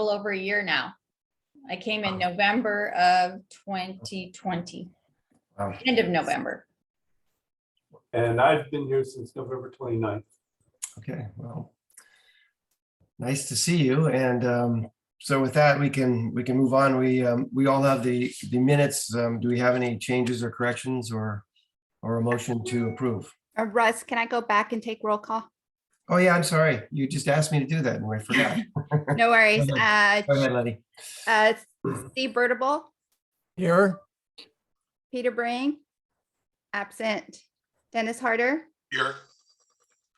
over a year now. I came in November of 2020, Wow. end of November. And I've been here since November 29th. Okay, well, nice to see you. And so with that, we can move on. We all have the minutes. Do we have any changes or corrections or a motion to approve? Russ, can I go back and take roll call? Oh yeah, I'm sorry. You just asked me to do that and I forgot. No worries. Go ahead, Letty. Steve Birdable, Here. Peter Brink, absent. Dennis Harder, Here.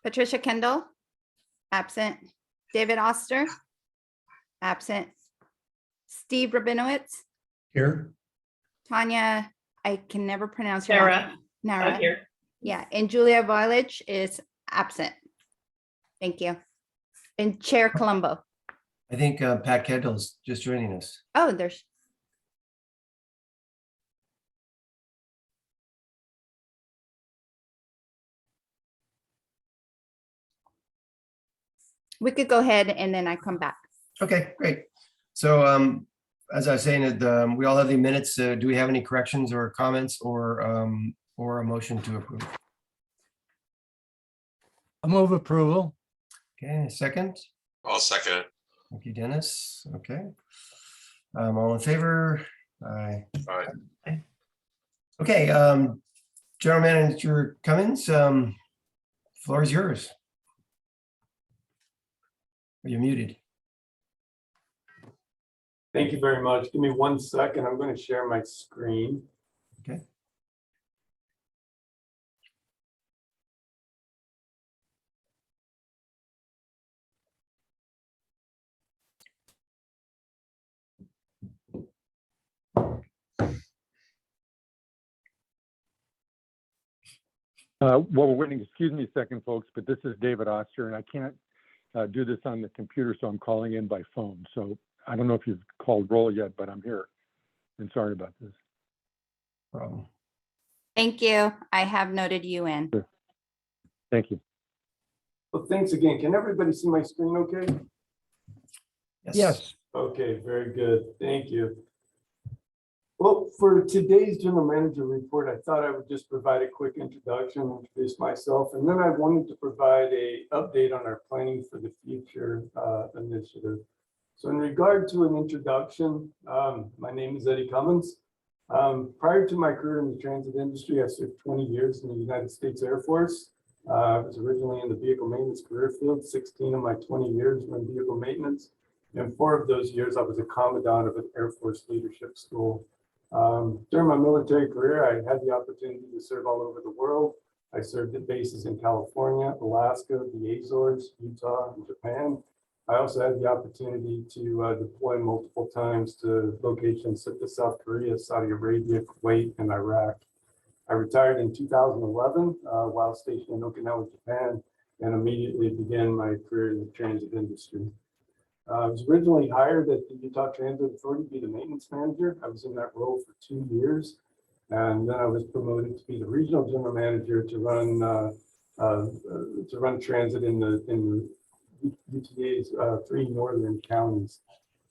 Patricia Kendall, absent. David Oster, absent. Steve Rabinowitz, Here. Tanya, I can never pronounce her Sarah, last name. Nara. here. Yeah, and Julia Voilich is absent. Thank you. And Chair Colombo. I think Pat Kendall's just joining us. Oh, there's. We could go ahead and then I come back. Okay, great. So as I was saying, we all have the minutes. Do we have any corrections or comments or a motion to approve? I move approval. Okay, second. I'll second it. Thank you, Dennis. Okay. All in favor? Aye. All right. Okay, General Manager Cummins, floor is yours. You're muted. Thank you very much. Give me 1 second. I'm going to share my screen. Okay. Well, we're waiting. Excuse me a second, folks, but this is David Oster, and I can't do this on the computer, so I'm calling in by phone. So I don't know if you've called roll yet, but I'm here. And sorry about this. Problem. Thank you. I have noted you in. Thank you. Well, thanks again. Can everybody see my screen okay? Yes. Okay, very good. Thank you. Well, for today's general manager report, I thought I would just provide a quick introduction, introduce myself, and then I wanted to provide an update on our planning for the future initiative. So in regard to an introduction, my name is Eddy Cummins. Prior to my career in the transit industry, I served 20 years in the United States Air Force. I was originally in the vehicle maintenance career field. 16 of my 20 years were in vehicle maintenance. And 4 of those years, I was a commandant of an Air Force leadership school. During my military career, I had the opportunity to serve all over the world. I served at bases in California, Alaska, the Azores, Utah, and Japan. I also had the opportunity to deploy multiple times to locations such as South Korea, Saudi Arabia, Kuwait, and Iraq. I retired in 2011 while stationed in Okinawa, Japan, and immediately began my career in the transit industry. I was originally hired at the Utah Transit Authority to be the maintenance manager. I was in that role for 2 years, and then I was promoted to be the regional general manager to run transit in the UTA's 3 northern counties.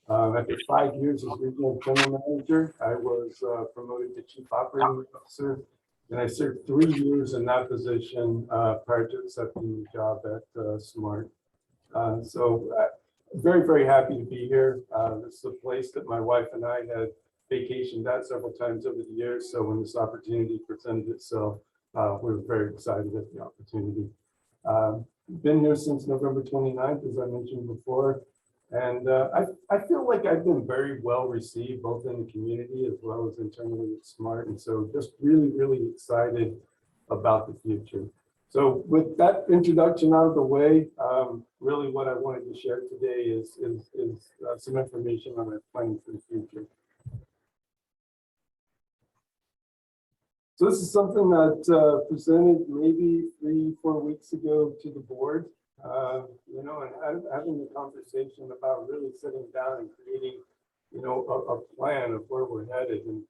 After 5 years as regional general manager, I was promoted to chief operating officer, and I served 3 years in that position prior to accepting the job at SMART. Very, very happy to be here. This is a place that my wife and I had vacationed at several times over the years. So when this opportunity presented itself, we were very excited at the opportunity. Been here since November 29th, as I mentioned before. And I feel like I've been very well received, both in the community as well as internally at SMART. And so just really, really excited about the future. So with that introduction out of the way, really what I wanted to share today is some information on our planning for the future. So this is something that presented maybe 3-4 weeks ago to the board, and having the conversation about really sitting down and creating, a plan of where we're headed. And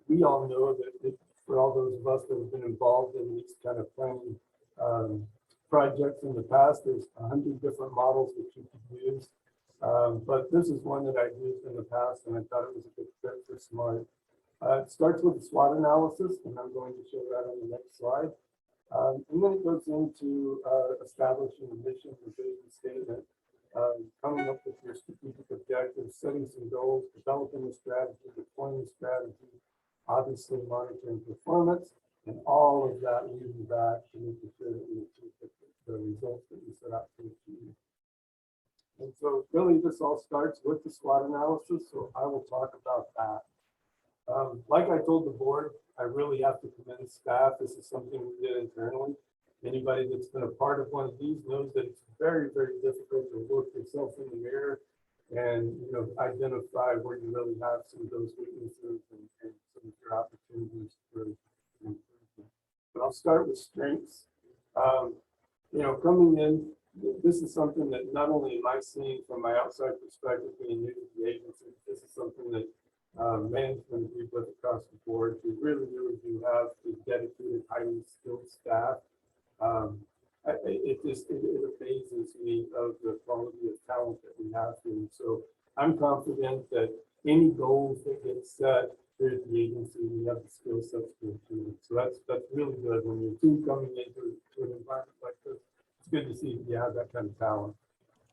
we all know that for all those of us that have been involved in these kind of planning projects in the past. There's 100 different models that you could use. But this is one that I've used in the past, and I thought it was a good fit for SMART. It starts with a SWOT analysis, and I'm going to show that on the next slide. And then it goes into establishing a mission and vision statement, coming up with your strategic objectives, setting some goals, developing a strategy, deploying a strategy, obviously monitoring performance, and all of that leading back to making sure that we achieve the results that we set out to achieve. And so really this all starts with the SWOT analysis, so I will talk about that. Like I told the board, I really have to commend staff. This is something we did internally. Anybody that's been a part of one of these knows that it's very, very difficult to look yourself in the mirror and identify where you really have some of those weaknesses and some of your opportunities for improvement. But I'll start with strengths. Coming in, this is something that not only am I seeing from my outside perspective being new to the agency, this is something that management agreed with across the board. We really, really do have a dedicated, highly skilled staff. It amazes me of the quality of talent that we have here. So I'm confident that any goals that get set here at the agency, we have the skill sets to achieve it. So that's really good when you're team coming into an environment like this. It's good to see you have that kind of talent.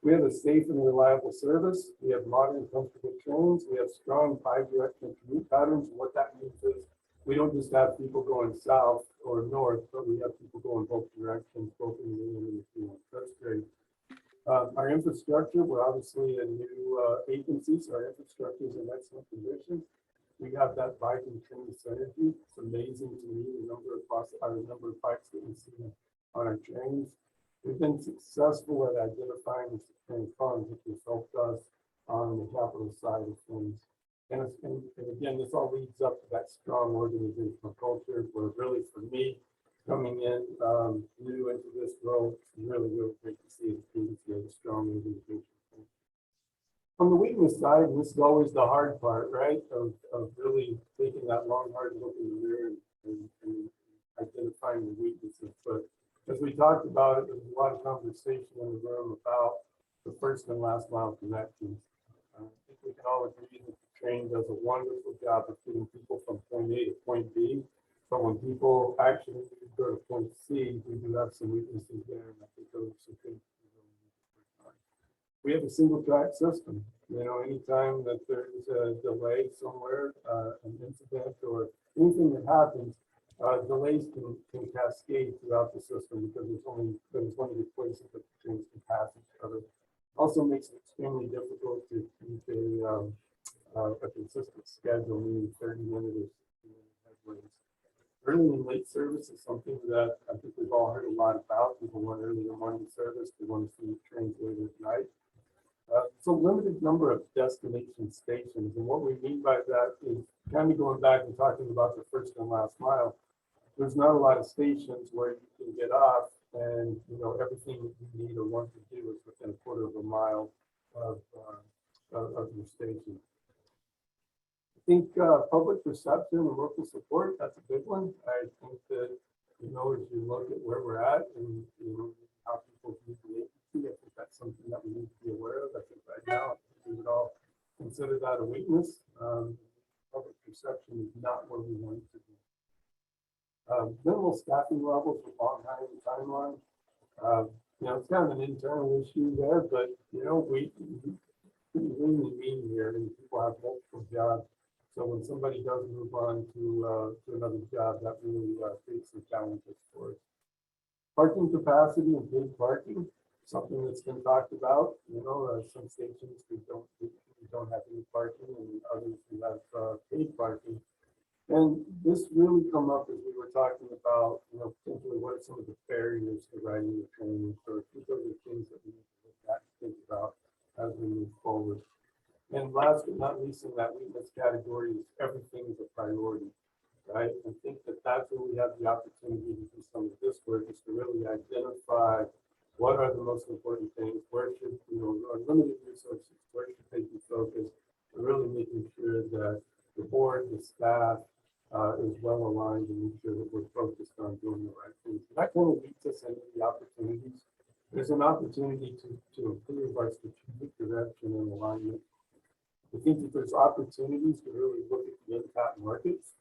We have a safe and reliable service. We have modern, comfortable trains. We have strong bi-directional commute patterns. And what that means is we don't just have people going south or north, but we have people going both directions, both in the and in the field. That's great. Our infrastructure, we're obviously a new agency, so our infrastructure is in excellent condition. We have that bike and train synergy. It's amazing to me the number of bikes that we see on our trains. We've been successful at identifying and funds, which has helped us on the capital side of things. And again, this all leads up to that strong organizational culture where really for me, coming in new into this role, it's really, really great to see the students get a strong organization. On the weakness side, and this is always the hard part, right? Of really taking that long, hard look in the mirror and identifying the weaknesses. But as we talked about it, there's a lot of conversation in the room about the first and last mile connections. I think we can all agree that the train does a wonderful job of getting people from point A to point B. But when people actually go to point C, we do have some weaknesses there. And I think those are things we have a single track system. Anytime that there's a delay somewhere, an incident or anything that happens, delays can cascade throughout the system because there's only the places that the trains can pass each other. Also makes it extremely difficult to keep a consistent schedule, meaning 30-minute headways. Early and late service is something that I think we've all heard a lot about. People want early morning service, they want to see trains later at night. So limited number of destination stations. And what we mean by that is kind of going back and talking about the first and last mile. There's not a lot of stations where you can get off and everything that you need or want to do is within a quarter of a mile of your station. I think public perception and local support, that's a big one. I think that, as you look at where we're at and how people view the agency, I think that's something that we need to be aware of. I think right now we would all consider that a weakness. Public perception is not where we want it to be. Minimal staffing levels with long hiring timeline. It's kind of an internal issue there, but we really mean here, and people have multiple jobs. So when somebody does move on to another job, that really creates some challenges for us. Parking capacity and paid parking, something that's been talked about. Some stations we don't have any parking, and others we have paid parking. And this really come up as we were talking about, potentially what are some of the barriers to riding the train. So these are the things that we need to look at and think about as we move forward. And last but not least in that weakness category is everything is a priority, right? I think that that's where we have the opportunity to do some of this work, is to really identify what are the most important things, where should, our limited resources, where should they be focused, and really making sure that the board, the staff, is well aligned and make sure that we're focused on doing the right things. So that kind of leads us into the opportunities an opportunity to improve our strategic direction and alignment. I think that there's opportunities to really look at the impact markets,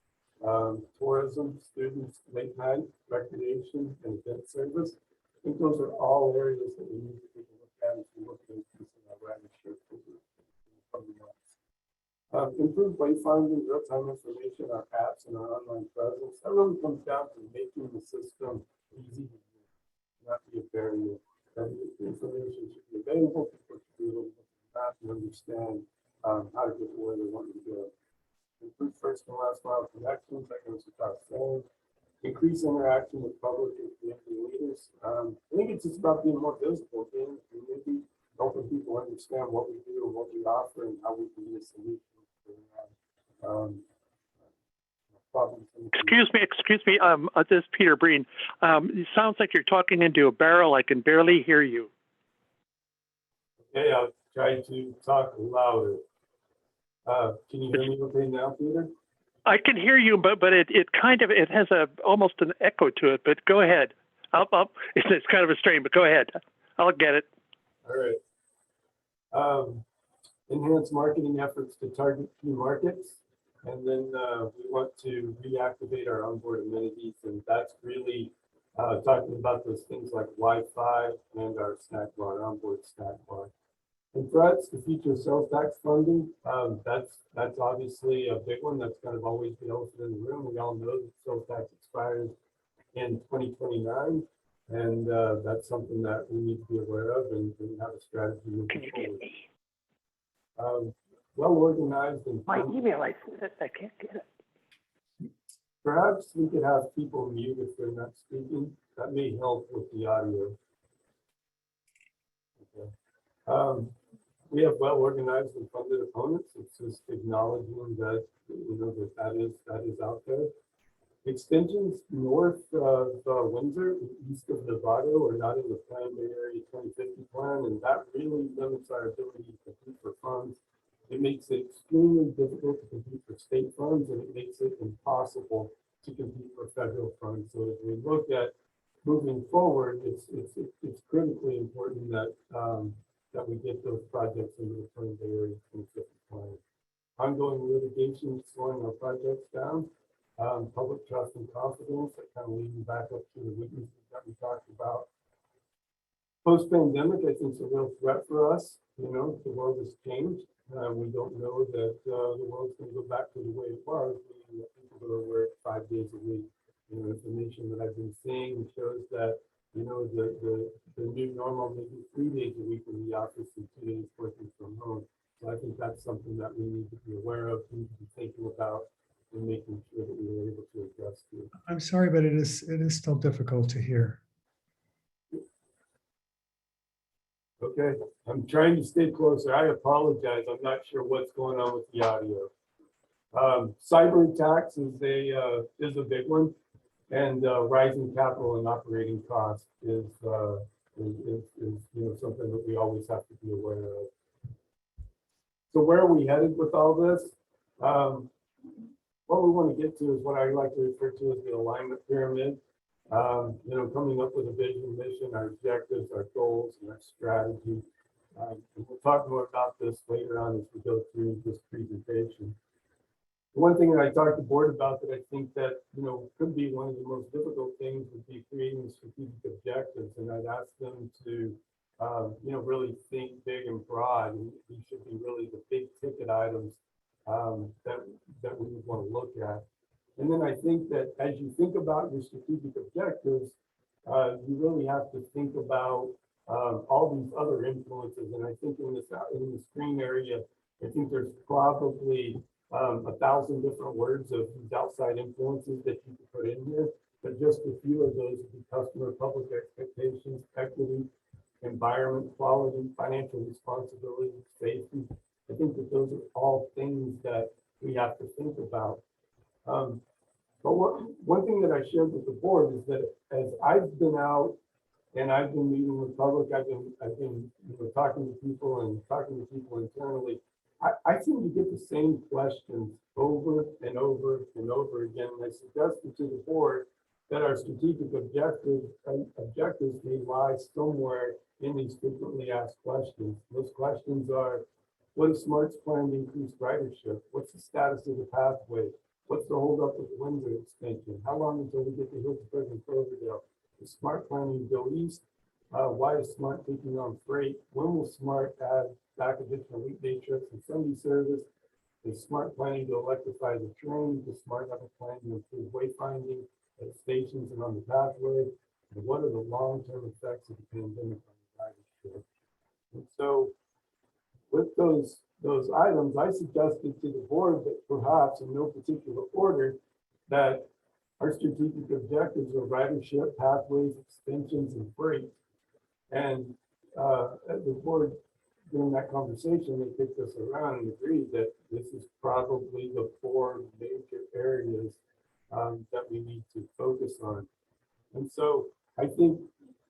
tourism, students, late night, recreation, and event service. I think those are all areas that we need to take a look at as we look at increasing our ridership over the coming months. Improved wayfinding, real-time information, our apps, and our online presence. That really comes down to making the system easy to use, not be a barrier. That the information should be available. People should be able to look at the map and understand how to get to where they want to go. Improve first and last mile connections. That goes without saying. Increase interaction with public and community leaders. I think it's just about being more visible, being in the community, helping people understand what we do and what we offer and how we can be a solution for problems. Excuse me. This is Peter Breen. It sounds like you're talking into a barrel. I can barely hear you. Okay, I'll try to talk louder. Can you hear me okay now, Peter? I can hear you, but it has almost an echo to it. But go ahead. It's kind of a strain, but go ahead. I'll get it. All right. Enhance marketing efforts to target key markets. And then we want to reactivate our onboard amenities. And that's really talking about those things like Wi-Fi and our snack bar, onboard snack bar. And threats to future sales tax funding, that's obviously a big one. That's kind of always the elephant in the room. We all know that sales tax expires in 2029. And that's something that we need to be aware of and have a strategy moving Can you forward. get me? Well organized and My email, I can't get it. perhaps we could have people mute if they're not speaking. That may help with the audio. Okay. We have well organized and funded opponents. It's just acknowledging that that is out there. Extensions north of Windsor, east of Novato, are not in the Planned Bay Area 2050 plan, and that really limits our ability to compete for funds. It makes it extremely difficult to compete for state funds, and it makes it impossible to compete for federal funds. So as we look at moving forward, it's critically important that that we get those projects into the Planned Bay Area 2050 plan. Ongoing litigation, slowing our projects down. Public trust and confidence, that kind of leading back up to the weaknesses that we talked about. Post-pandemic, I think, is a real threat for us. The world has changed. We don't know that the world's going to go back to the way it was, meaning that people are work 5 days a week. Information that I've been seeing shows that the new normal may be 3 days a week in the office and 2 days working from home. So I think that's something that we need to be aware of, need to be thinking about, and making sure that we were able to adjust to. I'm sorry, but it is still difficult to hear. Okay, I'm trying to stay closer. I apologize. I'm not sure what's going on with the audio. Cyber attacks is a big one, and rising capital and operating costs is something that we always have to be aware of. So where are we headed with all this? What we want to get to is what I like to refer to as the alignment pyramid. Coming up with a vision, mission, our objectives, our goals, and our strategy. And we'll talk more about this later on as we go through this presentation. The one thing that I talked to the board about that I think that could be one of the most difficult things would be creating strategic objectives, and I'd ask them to really think big and broad, and these should be really the big ticket items that we would want to look at. And then I think that as you think about your strategic objectives, you really have to think about all these other influences. And I think in the screen area, I think there's probably 1,000 different words of these outside influences that you could put in here. But just a few of those would be customer, public expectations, equity, environment, quality, financial responsibility, safety. I think that those are all things that we have to think about. But one thing that I shared with the board is that as I've been out and I've been meeting with public, I've been talking to people and talking to people internally, I seem to get the same questions over and over and over again. And I suggested to the board that our strategic objectives may lie somewhere in these frequently asked questions. Those questions are, what is SMART's plan to increase ridership? What's the status of the pathway? What's the holdup with the Windsor extension? How long until we get to Hillsburg and Cloverdale? Is SMART planning to go east? Why is SMART taking on freight? When will SMART add back additional weekday trips and Sunday service? Is SMART planning to electrify the train? Does SMART have a plan to improve wayfinding at stations and on the pathway? And what are the long-term effects of the pandemic on ridership? And so with those items, I suggested to the board that perhaps in no particular order, that our strategic objectives are ridership, pathways, extensions, and freight. And the board, during that conversation, they picked us around and agreed that this is probably the 4 major areas that we need to focus on. And so I think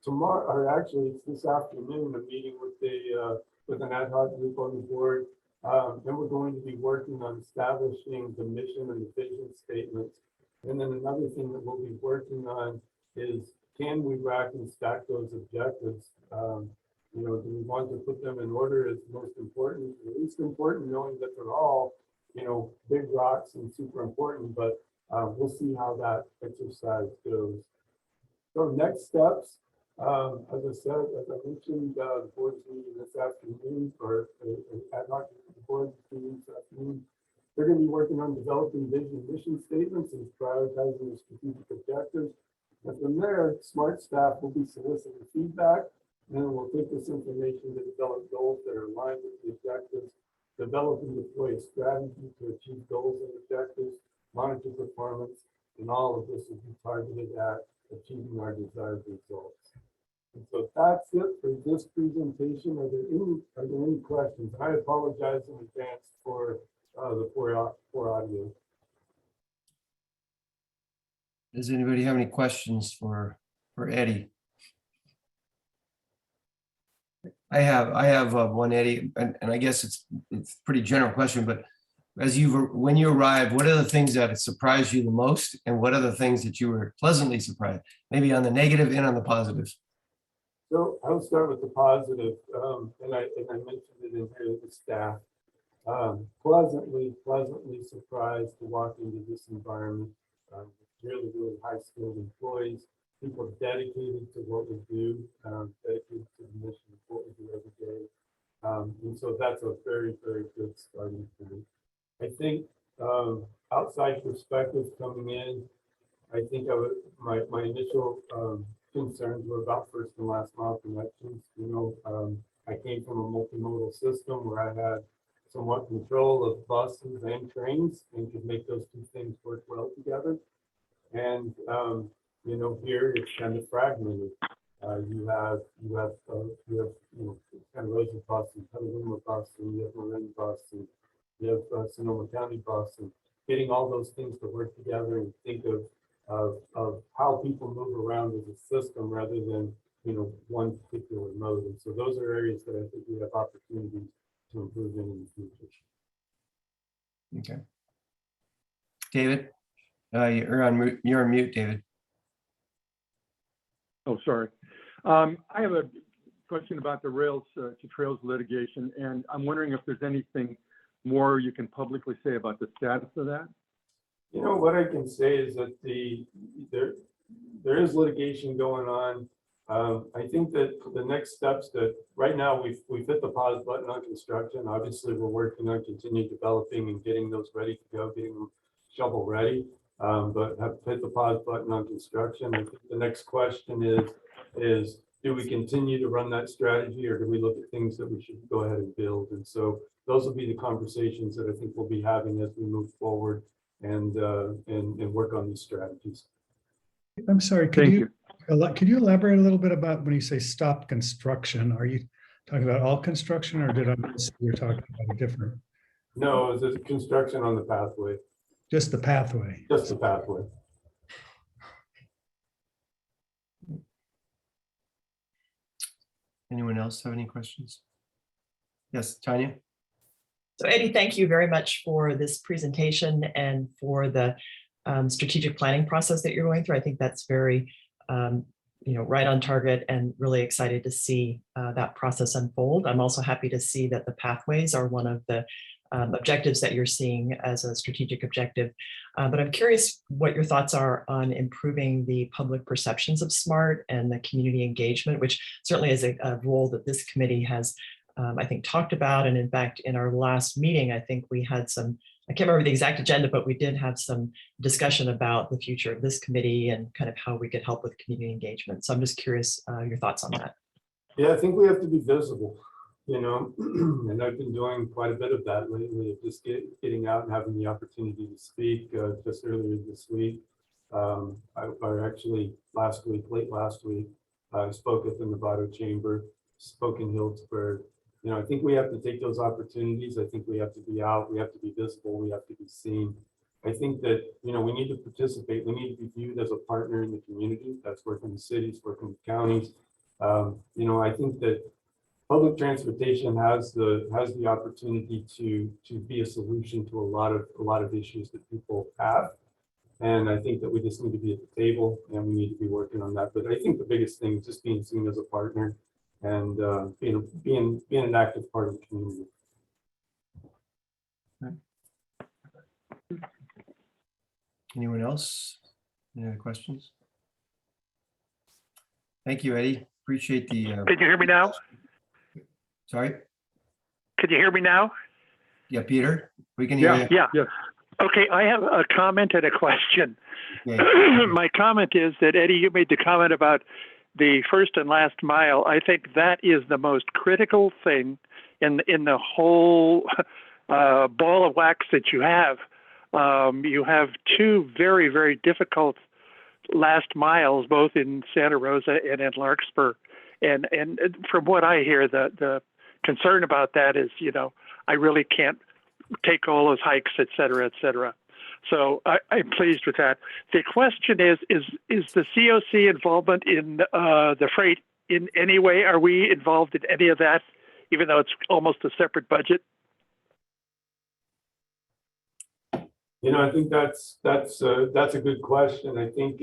tomorrow, or actually it's this afternoon, I'm meeting with an ad hoc group on the board. And we're going to be working on establishing the mission and the vision statements. And then another thing that we'll be working on is, can we rack and stack those objectives? You know, do we want to put them in order as most important, or least important, knowing that they're all, you know, big rocks and super important, but we'll see how that exercise goes. So next steps, as I said, as I mentioned, the board's meeting this afternoon, or ad hoc board meeting this afternoon. They're going to be working on developing vision and mission statements and prioritizing the strategic objectives. And from there, SMART staff will be soliciting feedback, and then we'll take this information to develop goals that are aligned with the objectives, develop and deploy a strategy to achieve goals and objectives, monitor performance, and all of this will be targeted at achieving our desired results. And so that's it for this presentation. Are there any questions? I apologize in advance for the poor audio. Does anybody have any questions for Eddy? I have one, Eddy, and I guess it's a pretty general question, but when you arrived, what are the things that surprised you the most, and what are the things that you were pleasantly surprised, maybe on the negative and on the positives? So I'll start with the positive, and I mentioned it in here, the staff. Pleasantly surprised to walk into this environment. Really high-skilled employees, people dedicated to what we do, dedicated to the mission of what we do every day. And so that's a very, very good starting point. I think outside perspective coming in, I think my initial concerns were about first and last mile connections. You know, I came from a multimodal system where I had somewhat control of buses and trains and could make those two things work well together. And you know, here it's kind of fragmented. You have kind of rows of buses, and Petaluma bus, and you have Marin bus, and you have Sonoma County bus, and getting all those things to work together and think of how people move around as a system rather than, you know, one particular mode. And so those are areas that I think we have opportunities to improve in the future. Okay. David, you're on mute, David. Oh, sorry. I have a question about the rails to trails litigation, and I'm wondering if there's anything more you can publicly say about the status of that. You know, what I can say is that there is litigation going on. I think that the next steps that right now we've hit the pause button on construction. Obviously, we're working on continuing developing and getting those ready to go, getting them shovel ready. But have hit the pause button on construction. I think the next question is do we continue to run that strategy, or do we look at things that we should go ahead and build? And so those will be the conversations that I think we'll be having as we move forward and work on these strategies. I'm sorry, Thank you. could you elaborate a little bit about when you say stop construction? Are you talking about all construction, or did I miss you're talking about a different? No, it's just construction on the pathway. Just the pathway. Just the pathway. Anyone else have any questions? Yes, Tanya? So Eddy, thank you very much for this presentation and for the strategic planning process that you're going through. I think that's very, right on target, and really excited to see that process unfold. I'm also happy to see that the pathways are one of the objectives that you're seeing as a strategic objective. But I'm curious what your thoughts are on improving the public perceptions of SMART and the community engagement, which certainly is a role that this committee has, I think, talked about. And in fact, in our last meeting, I think we had some, I can't remember the exact agenda, but we did have some discussion about the future of this committee and kind of how we could help with community engagement. So I'm just curious your thoughts on that. Yeah, I think we have to be visible, and I've been doing quite a bit of that lately, just getting out and having the opportunity to speak. Just earlier this week, or actually late last week, I spoke at the Nevada Chamber, spoke in Healdsburg. I think we have to take those opportunities. I think we have to be out, we have to be visible, we have to be seen. I think that, we need to participate. We need to be viewed as a partner in the community. That's working in cities, working in counties. I think that public transportation has the opportunity to be a solution to a lot of issues that people have. And I think that we just need to be at the table, and we need to be working on that. But I think the biggest thing is just being seen as a partner and being an active part of the community. Anyone else? Any other questions? Thank you, Eddie. Appreciate the. Can you hear me now? Sorry? Can you hear me now? Yeah, Peter, we can hear you. Yeah. Yes. Okay, I have a comment and a question. Okay. My comment is that, Eddie, you made the comment about the first and last mile. I think that is the most critical thing in the whole ball of wax that you have. You have two very, very difficult last miles, both in Santa Rosa and in Larkspur. And from what I hear, the concern about that is, I really can't take all those hikes, et cetera, et cetera. So I'm pleased with that. The question is the COC involvement in the freight in any way? Are we involved in any of that, even though it's almost a separate budget? I think that's a good question. I think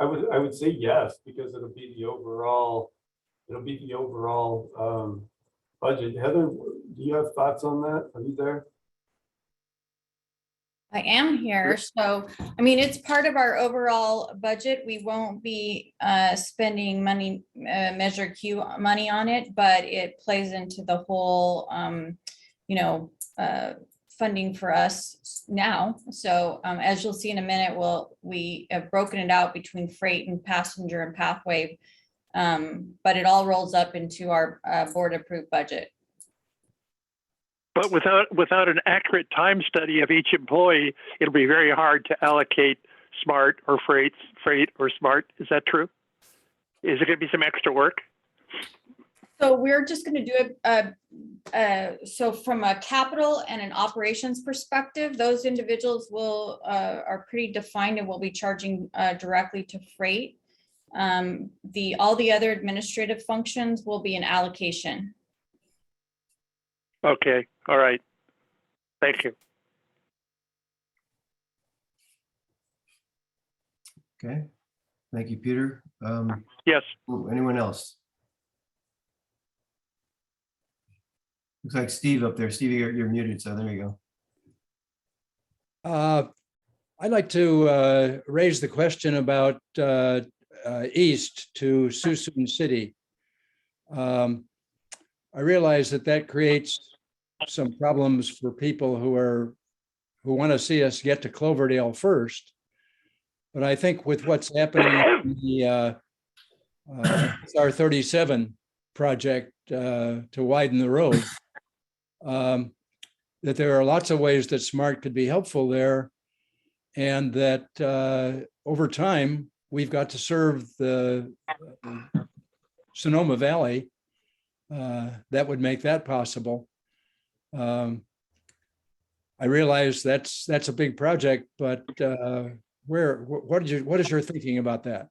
I would say yes, because it'll be the overall budget. Heather, do you have thoughts on that? Are you there? I am here. So, it's part of our overall budget. We won't be spending money, Measure Q money on it, but it plays into the whole, funding for us now. So as you'll see in a minute, we have broken it out between freight and passenger and pathway, but it all rolls up into our board approved budget. But without an accurate time study of each employee, it'll be very hard to allocate SMART or freight or SMART. Is that true? Is it going to be some extra work? So we're just going to do it. So from a capital and an operations perspective, those individuals are pretty defined and will be charging directly to freight. All the other administrative functions will be an allocation. Okay. All right. Thank you. Okay. Thank you, Peter. Yes. Anyone else? Looks like Steve up there. Steve, you're muted, so there you go. I'd like to raise the question about east to Suisun City. I realize that creates some problems for people who want to see us get to Cloverdale first. But I think with what's happening in the SR37 project to widen the road, that there are lots of ways that SMART could be helpful there, and that over time we've got to serve the Sonoma Valley. That would make that possible. I realize that's a big project, but what is your thinking about that?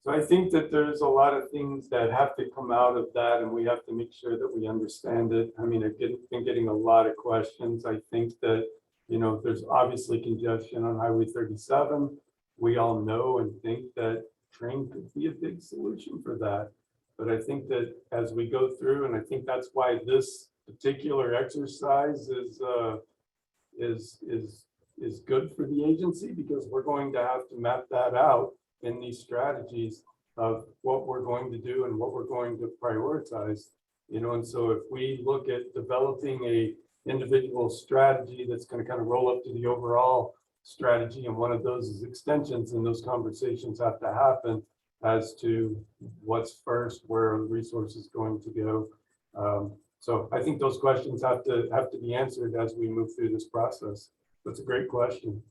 So I think that there's a lot of things that have to come out of that, and we have to make sure that we understand it. I've been getting a lot of questions. I think that there's obviously congestion on Highway 37. We all know and think that train could be a big solution for that. But I think that as we go through, and I think that's why this particular exercise is good for the agency, because we're going to have to map that out in these strategies of what we're going to do and what we're going to prioritize. And so if we look at developing a individual strategy that's going to kind of roll up to the overall strategy, and one of those is extensions, and those conversations have to happen as to what's first, where resources is going to go. So I think those questions have to be answered as we move through this process. That's a great question,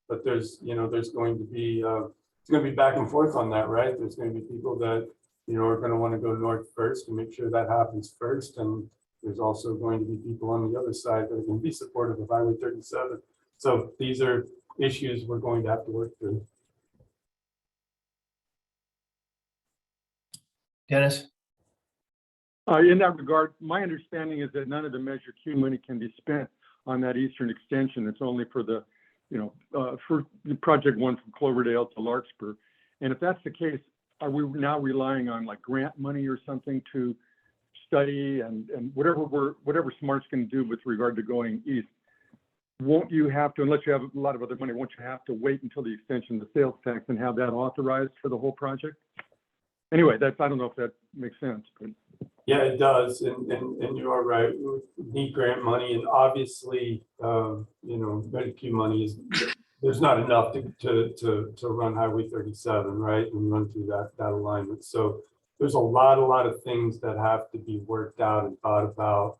but there's going to be it's going to be back and forth on that, right? There's going to be people that are going to want to go north first to make sure that happens first, and there's also going to be people on the other side that are going to be supportive of Highway 37. So these are issues we're going to have to work through. Dennis? In that regard, my understanding is that none of the Measure Q money can be spent on that eastern extension. It's only for the, for project one from Cloverdale to Larkspur. And if that's the case, are we now relying on like grant money or something to study and whatever SMART's going to do with regard to going east? Won't you have to, unless you have a lot of other money, won't you have to wait until the extension of the sales tax and have that authorized for the whole project? Anyway, I don't know if that makes sense. But. Yeah, it does, and you are right. We need grant money, and obviously, Measure Q money is there's not enough to run Highway 37, right, and run through that alignment. So there's a lot of things that have to be worked out and thought about,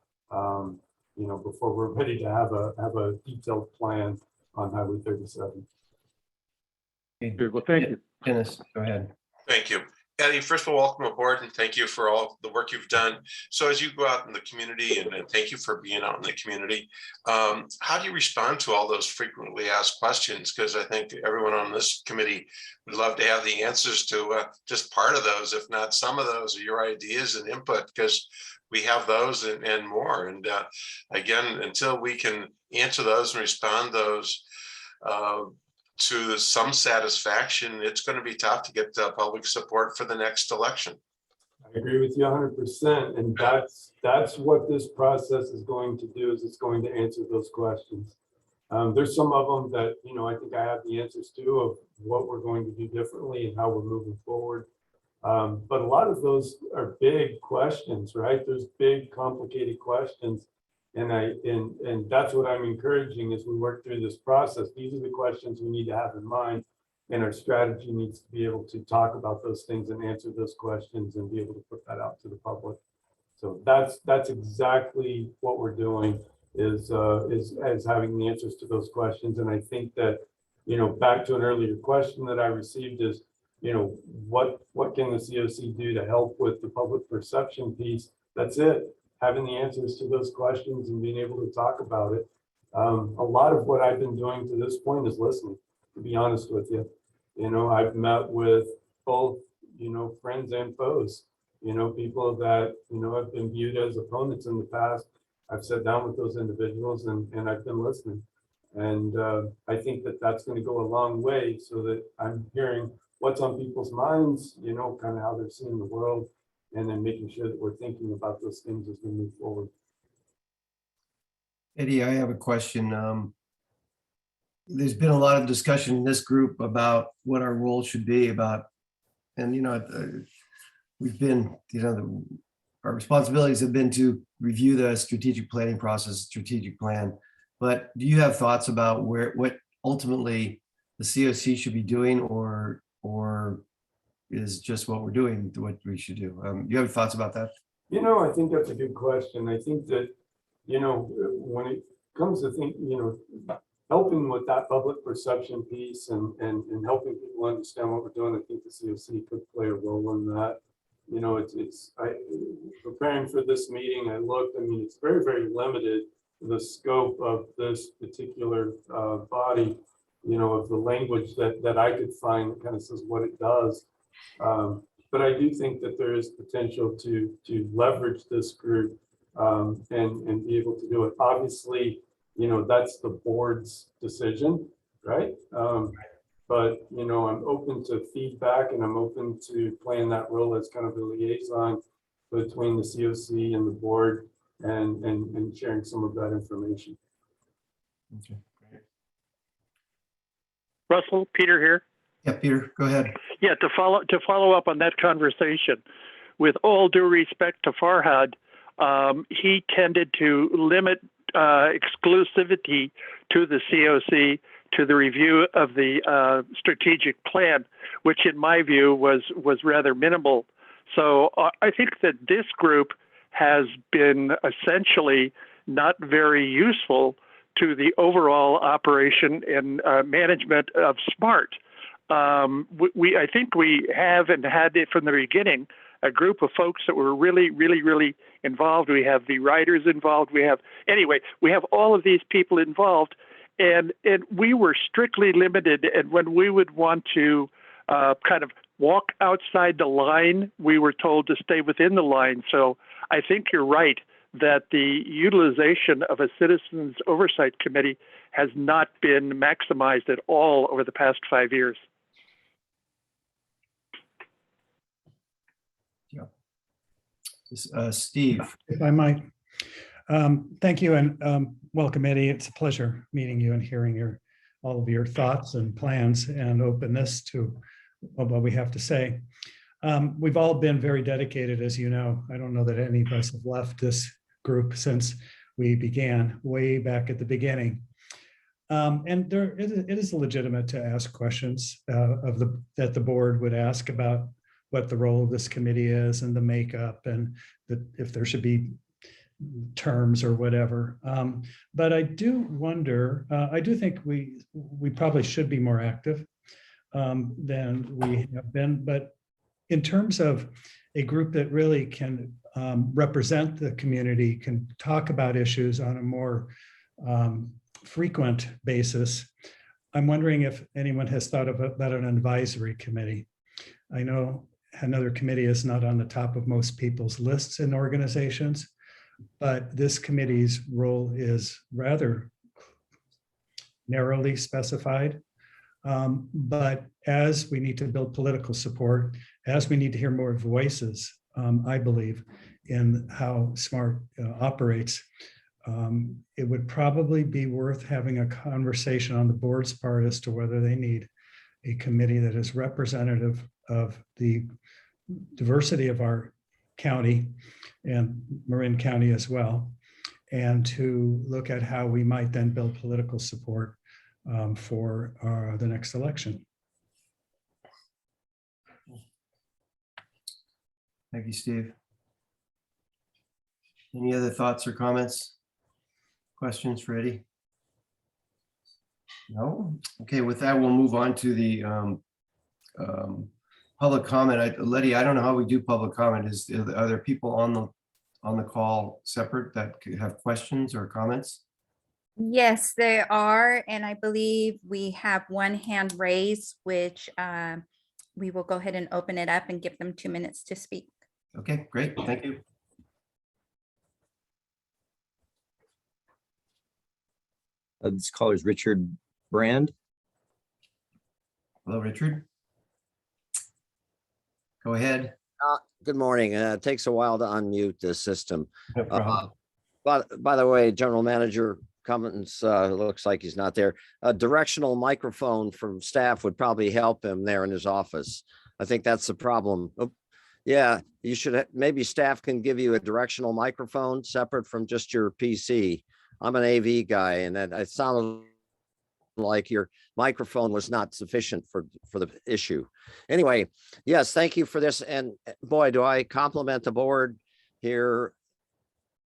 before we're ready to have a detailed plan on Highway 37. Good. Well, thank you, Dennis. Go ahead. Thank you. Eddy, first of all, welcome aboard and thank you for all the work you've done. So as you go out in the community, and thank you for being out in the community, how do you respond to all those frequently asked questions? Because I think everyone on this committee would love to have the answers to just part of those, if not some of those, are your ideas and input, because we have those and more. And again, until we can answer those and respond those, to some satisfaction, it's going to be tough to get public support for the next election. I agree with you 100%, and that's what this process is going to do. Is it's going to answer those questions. There's some of them that I think I have the answers to of what we're going to do differently and how we're moving forward. But a lot of those are big questions, right? There's big, complicated questions. And that's what I'm encouraging as we work through this process. These are the questions we need to have in mind, and our strategy needs to be able to talk about those things and answer those questions and be able to put that out to the public. So that's exactly what we're doing is having the answers to those questions. And I think that, back to an earlier question that I received is, what can the COC do to help with the public perception piece? That's it. Having the answers to those questions and being able to talk about it. A lot of what I've been doing to this point is listening, to be honest with you. I've met with both, friends and foes, people that, have been viewed as opponents in the past. I've sat down with those individuals and I've been listening. And I think that that's going to go a long way so that I'm hearing what's on people's minds, kind of how they're seeing the world, and then making sure that we're thinking about those things as we move forward. Eddy, I have a question. There's been a lot of discussion in this group about what our role should be and we've been, our responsibilities have been to review the strategic planning process, strategic plan. But do you have thoughts about what ultimately the COC should be doing, or is just what we're doing what we should do? You have thoughts about that? I think that's a good question. I think that, when it comes to helping with that public perception piece and helping people understand what we're doing, I think the COC could play a role in that. Preparing for this meeting, I looked, it's very, very limited, the scope of this particular body, of the language that I could find that kind of says what it does. But I do think that there is potential to leverage this group and be able to do it. Obviously, that's the board's decision, right? But, I'm open to feedback and I'm open to playing that role as kind of a liaison between the COC and the board and sharing some of that information. Okay, great. Russell, Peter here. Yeah, Peter, go ahead. Yeah, to follow up on that conversation, with all due respect to Farhad, he tended to limit exclusivity to the COC to the review of the strategic plan, which in my view was rather minimal. So I think that this group has been essentially not very useful to the overall operation and management of SMART. I think we have and had it from the beginning, a group of folks that were really, really, really involved. We have the writers involved. We have all of these people involved, and we were strictly limited. And when we would want to kind of walk outside the line, we were told to stay within the line. So I think you're right that the utilization of a citizens oversight committee has not been maximized at all over the past 5 years. Steve. If I might. Thank you and welcome, Eddie. It's a pleasure meeting you and hearing all of your thoughts and plans and openness to what we have to say. We've all been very dedicated, as you know. I don't know that any of us have left this group since we began way back at the beginning. And it is legitimate to ask questions that the board would ask about what the role of this committee is and the makeup and if there should be terms or whatever. But I do wonder, I do think we probably should be more active than we have been. But in terms of a group that really can represent the community, can talk about issues on a more frequent basis, I'm wondering if anyone has thought about an advisory committee. I know another committee is not on the top of most people's lists in organizations, but this committee's role is rather narrowly specified. But as we need to build political support, as we need to hear more voices, I believe, in how SMART operates, it would probably be worth having a conversation on the board's part as to whether they need a committee that is representative of the diversity of our county and Marin County as well, and to look at how we might then build political support for the next election. Thank you, Steve. Any other thoughts or comments? Questions for Eddie? No? Okay, with that, we'll move on to the public comment. Letty, I don't know how we do public comment. Are there people on the call separate that could have questions or comments? Yes, there are. And I believe we have one hand raised, which we will go ahead and open it up and give them 2 minutes to speak. Okay, great. Thank you. This caller is Richard Brand. Hello, Richard. Go ahead. Good morning. It takes a while to unmute the system. No problem. By the way, General Manager Cummins looks like he's not there. A directional microphone from staff would probably help him there in his office. I think that's the problem. Oh, yeah, you should maybe staff can give you a directional microphone separate from just your PC. I'm an AV guy, and it sounded like your microphone was not sufficient for the issue. Anyway, yes, thank you for this. And boy, do I compliment the board here.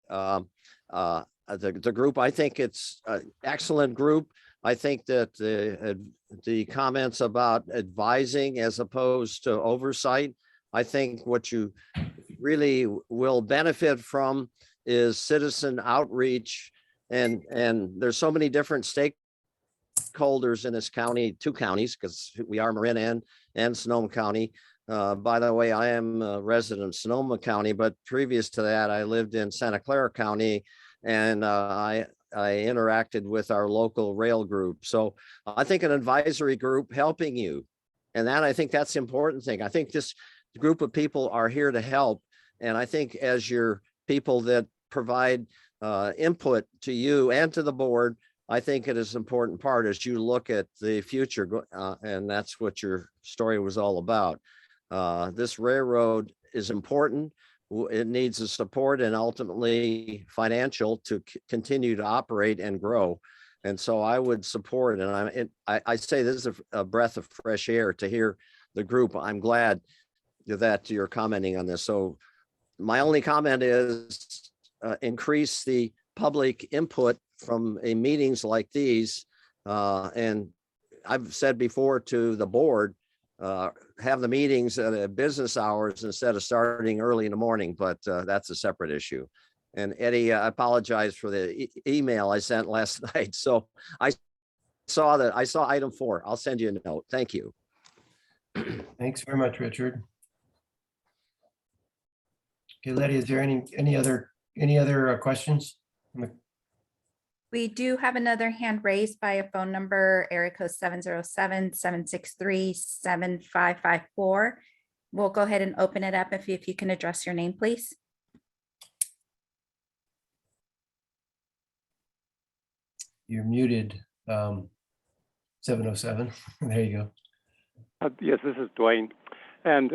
The group, I think it's an excellent group. I think that the comments about advising as opposed to oversight, I think what you really will benefit from is citizen outreach. And there's so many different stakeholders in this county, 2 counties, because we are Marin and Sonoma County. By the way, I am a resident of Sonoma County, but previous to that, I lived in Santa Clara County, and I I interacted with our local rail group. So I think an advisory group helping you. And that, I think that's the important thing. I think this group of people are here to help. And I think as your people that provide input to you and to the board, I think it is an important part as you look at the future. And that's what your story was all about. This railroad is important. It needs the support and ultimately financial to continue to operate and grow. And so I would support, and I say this is a breath of fresh air to hear the group. I'm glad that you're commenting on this. So my only comment is increase the public input from meetings like these. And I've said before to the board, have the meetings at business hours instead of starting early in the morning, but that's a separate issue. And Eddie, I apologize for the email I sent last night. So I saw item 4. I'll send you a note. Thank you. Thanks very much, Richard. Okay, Letty, is there any other questions? We do have another hand raised by a phone number, area code 707-763-7554. We'll go ahead and open it up if you can address your name, please. You're muted, 707. There you go. Yes, this is Dwayne. And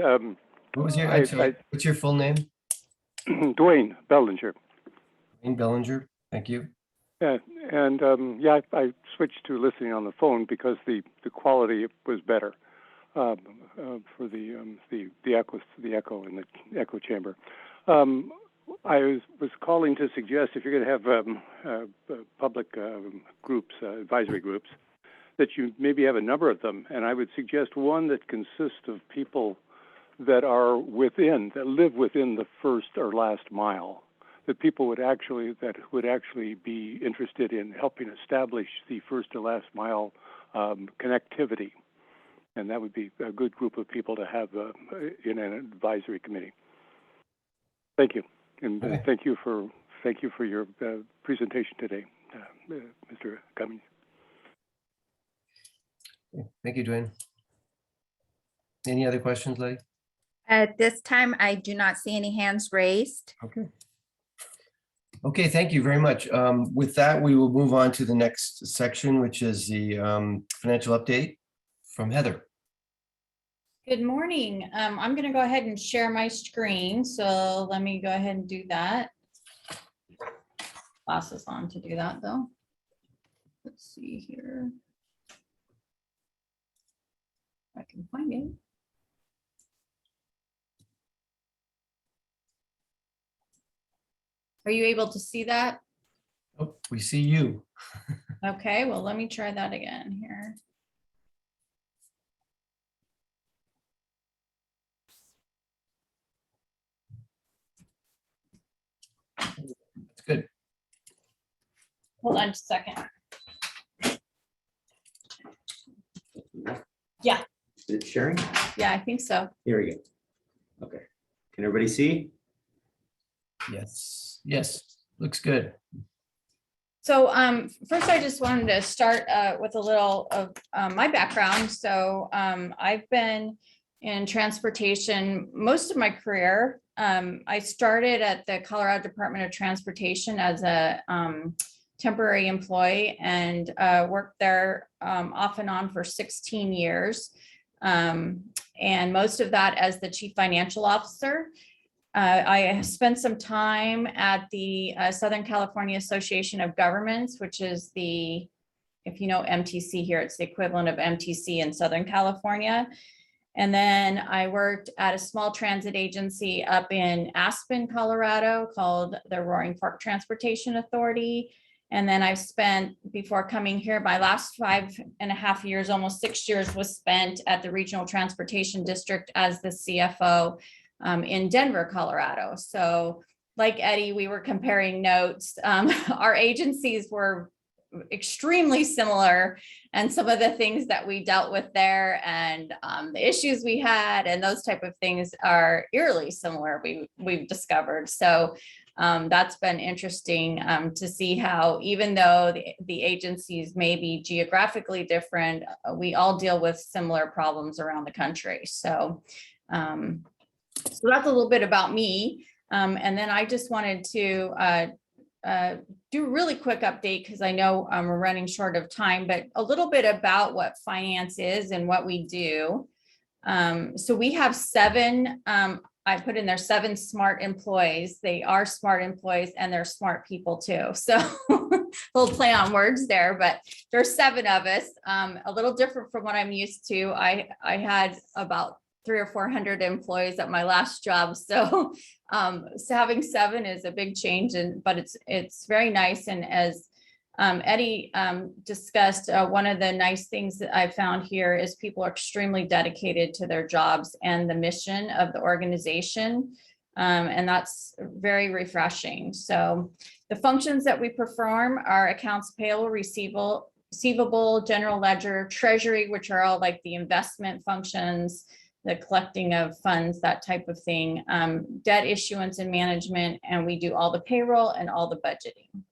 What was your, what's your full name? Dwayne Bellinger. Dwayne Bellinger. Thank you. Yeah, and yeah, I switched to listening on the phone because the quality was better for the echo in the echo chamber. I was calling to suggest if you're going to have public groups, advisory groups, that you maybe have a number of them, and I would suggest one that consists of people that live within the first or last mile. That people would actually be interested in helping establish the first to last mile connectivity, and that would be a good group of people to have in an advisory committee. Thank you, and thank you for your presentation today, Mr. Cummins. Thank you, Dwayne. Any other questions, Letty? At this time, I do not see any hands raised. Okay. Okay, thank you very much. With that, we will move on to the next section, which is the financial update from Heather. Good morning. I'm going to go ahead and share my screen. So let me go ahead and do that. Glasses on to do that though. Let's see here. If I can find it. Are you able to see that? Oh, we see you. Okay, well, let me try that again here. That's good. Hold on just a second. Yeah. Is it sharing? Yeah, I think so. Here we go. Okay. Can everybody see? Yes. Yes. Looks good. So first, I just wanted to start with a little of my background. So I've been in transportation most of my career. I started at the Colorado Department of Transportation as a temporary employee and worked there off and on for 16 years. And most of that as the chief financial officer. I spent some time at the Southern California Association of Governments, which is the, if you know MTC here, it's the equivalent of MTC in Southern California. And then I worked at a small transit agency up in Aspen, Colorado called the Roaring Fork Transportation Authority. And then I've spent, before coming here, my last 5.5 years, almost 6 years was spent at the Regional Transportation District as the CFO in Denver, Colorado. So like Eddie, we were comparing notes. Our agencies were extremely similar, and some of the things that we dealt with there and the issues we had and those type of things are eerily similar, we've discovered. So That's been interesting to see how, even though the agencies may be geographically different, we all deal with similar problems around the country. So, so that's a little bit about me. And then I just wanted to do a really quick update because I know we're running short of time, but a little bit about what finance is and what we do. So we have 7, I put in there 7 smart employees. They are smart employees and they're smart people too. So we'll play on words there, but there's 7 of us, a little different from what I'm used to. I had about 300 or 400 employees at my last job. So, so having 7 is a big change, but it's very nice. And as Eddy discussed, one of the nice things that I found here is people are extremely dedicated to their jobs and the mission of the organization. And that's very refreshing. So the functions that we perform are accounts payable, receivable, general ledger, treasury, which are all like the investment functions, the collecting of funds, that type of thing, debt issuance and management, and we do all the payroll and all the budgeting.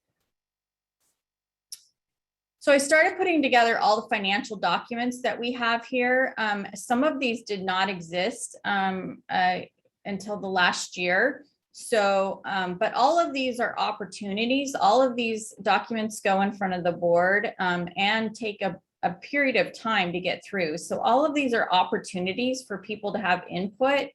So I started putting together all the financial documents that we have here. Some of these did not exist until the last year. So, but all of these are opportunities. All of these documents go in front of the board and take a period of time to get through. So all of these are opportunities for people to have input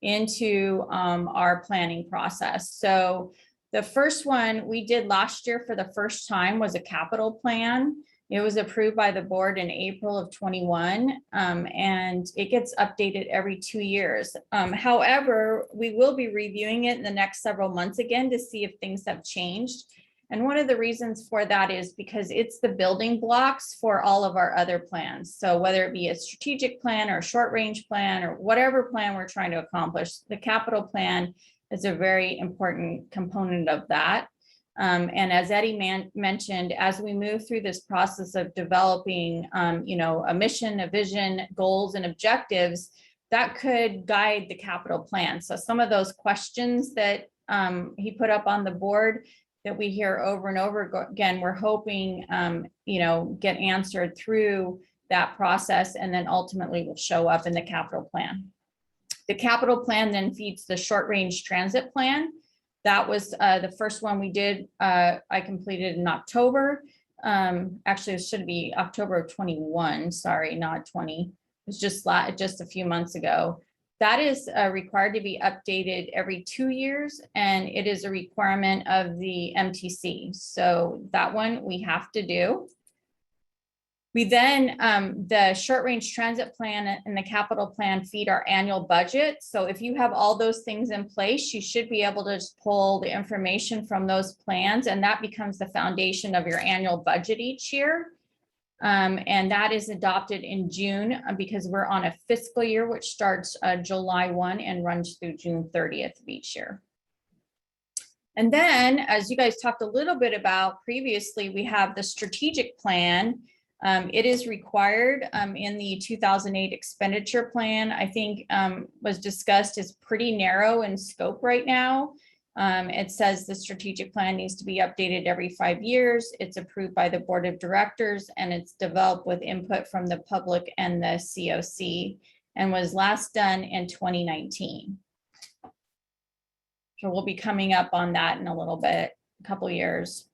into our planning process. So the first one we did last year for the first time was a capital plan. It was approved by the board in April of 21, and it gets updated every 2 years. However, we will be reviewing it in the next several months again to see if things have changed. And one of the reasons for that is because it's the building blocks for all of our other plans. So whether it be a strategic plan or a short range plan or whatever plan we're trying to accomplish, the capital plan is a very important component of that. And as Eddy mentioned, as we move through this process of developing, a mission, a vision, goals, and objectives, that could guide the capital plan. So some of those questions that he put up on the board that we hear over and over again, we're hoping, get answered through that process, and then ultimately will show up in the capital plan. The capital plan then feeds the short range transit plan. That was the first one we did. I completed in October. Actually, it should be October of 21. Sorry, not 20. It was just a few months ago. That is required to be updated every 2 years, and it is a requirement of the MTC. So that one we have to do. We then, the short range transit plan and the capital plan feed our annual budget. So if you have all those things in place, you should be able to just pull the information from those plans, and that becomes the foundation of your annual budget each year. And that is adopted in June because we're on a fiscal year, which starts July 1 and runs through June 30th of each year. And then, as you guys talked a little bit about previously, we have the strategic plan. It is required in the 2008 expenditure plan. I think was discussed as pretty narrow in scope right now. It says the strategic plan needs to be updated every 5 years. It's approved by the board of directors, and it's developed with input from the public and the COC, and was last done in 2019. So we'll be coming up on that in a little bit, a couple years.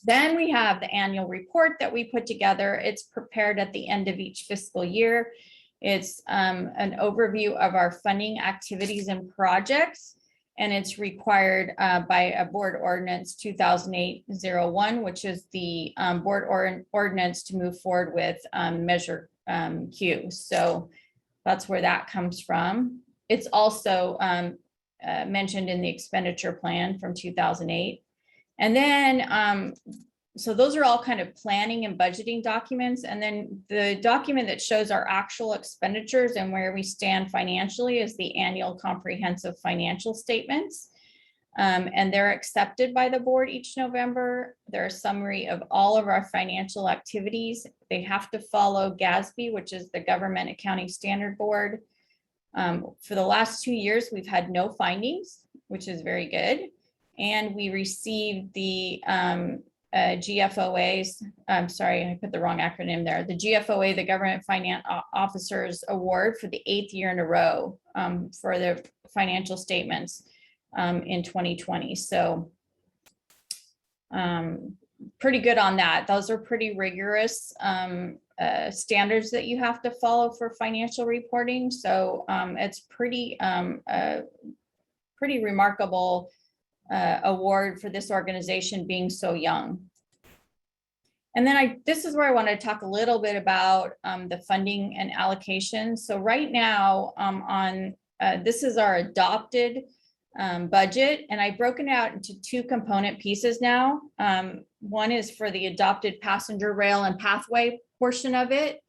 Then we have the annual report that we put together. It's prepared at the end of each fiscal year. It's an overview of our funding activities and projects. And it's required by a board ordinance 2008-01, which is the board ordinance to move forward with Measure Q. So that's where that comes from. It's also mentioned in the expenditure plan from 2008. And then, so those are all kind of planning and budgeting documents. And then the document that shows our actual expenditures and where we stand financially is the annual comprehensive financial statements. And they're accepted by the board each November. They're a summary of all of our financial activities. They have to follow GASB, which is the Government Accounting Standard Board. For the last 2 years, we've had no findings, which is very good. And we received the GFOAs, I'm sorry, I put the wrong acronym there. The GFOA, the Government Finance Officers Award for the 8th year in a row for their financial statements in 2020. So pretty good on that. Those are pretty rigorous standards that you have to follow for financial reporting. So it's pretty remarkable award for this organization being so young. And then this is where I want to talk a little bit about the funding and allocation. So right now this is our adopted budget, and I've broken it out into 2 component pieces now. One is for the adopted passenger rail and pathway portion of it.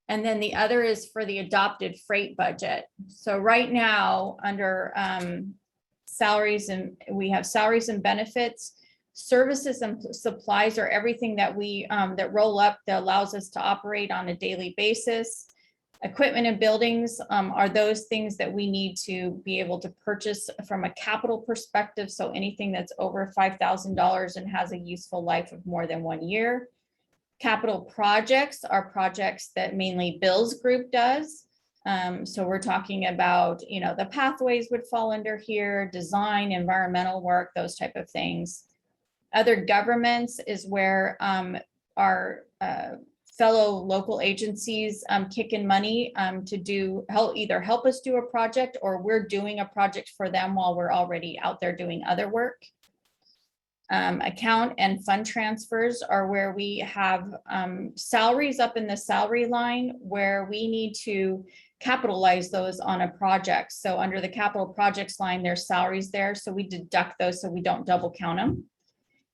And then the other is for the adopted freight budget. So right now under salaries, and we have salaries and benefits, services and supplies are everything that we that roll up that allows us to operate on a daily basis. Equipment and buildings are those things that we need to be able to purchase from a capital perspective. So anything that's over $5,000 and has a useful life of more than 1 year. Capital projects are projects that mainly Bill's group does. So we're talking about, the pathways would fall under here, design, environmental work, those type of things. Other governments is where our fellow local agencies kick in money to either help us do a project, or we're doing a project for them while we're already out there doing other work. Account and fund transfers are where we have salaries up in the salary line where we need to capitalize those on a project. So under the capital projects line, there's salaries there. So we deduct those so we don't double count them.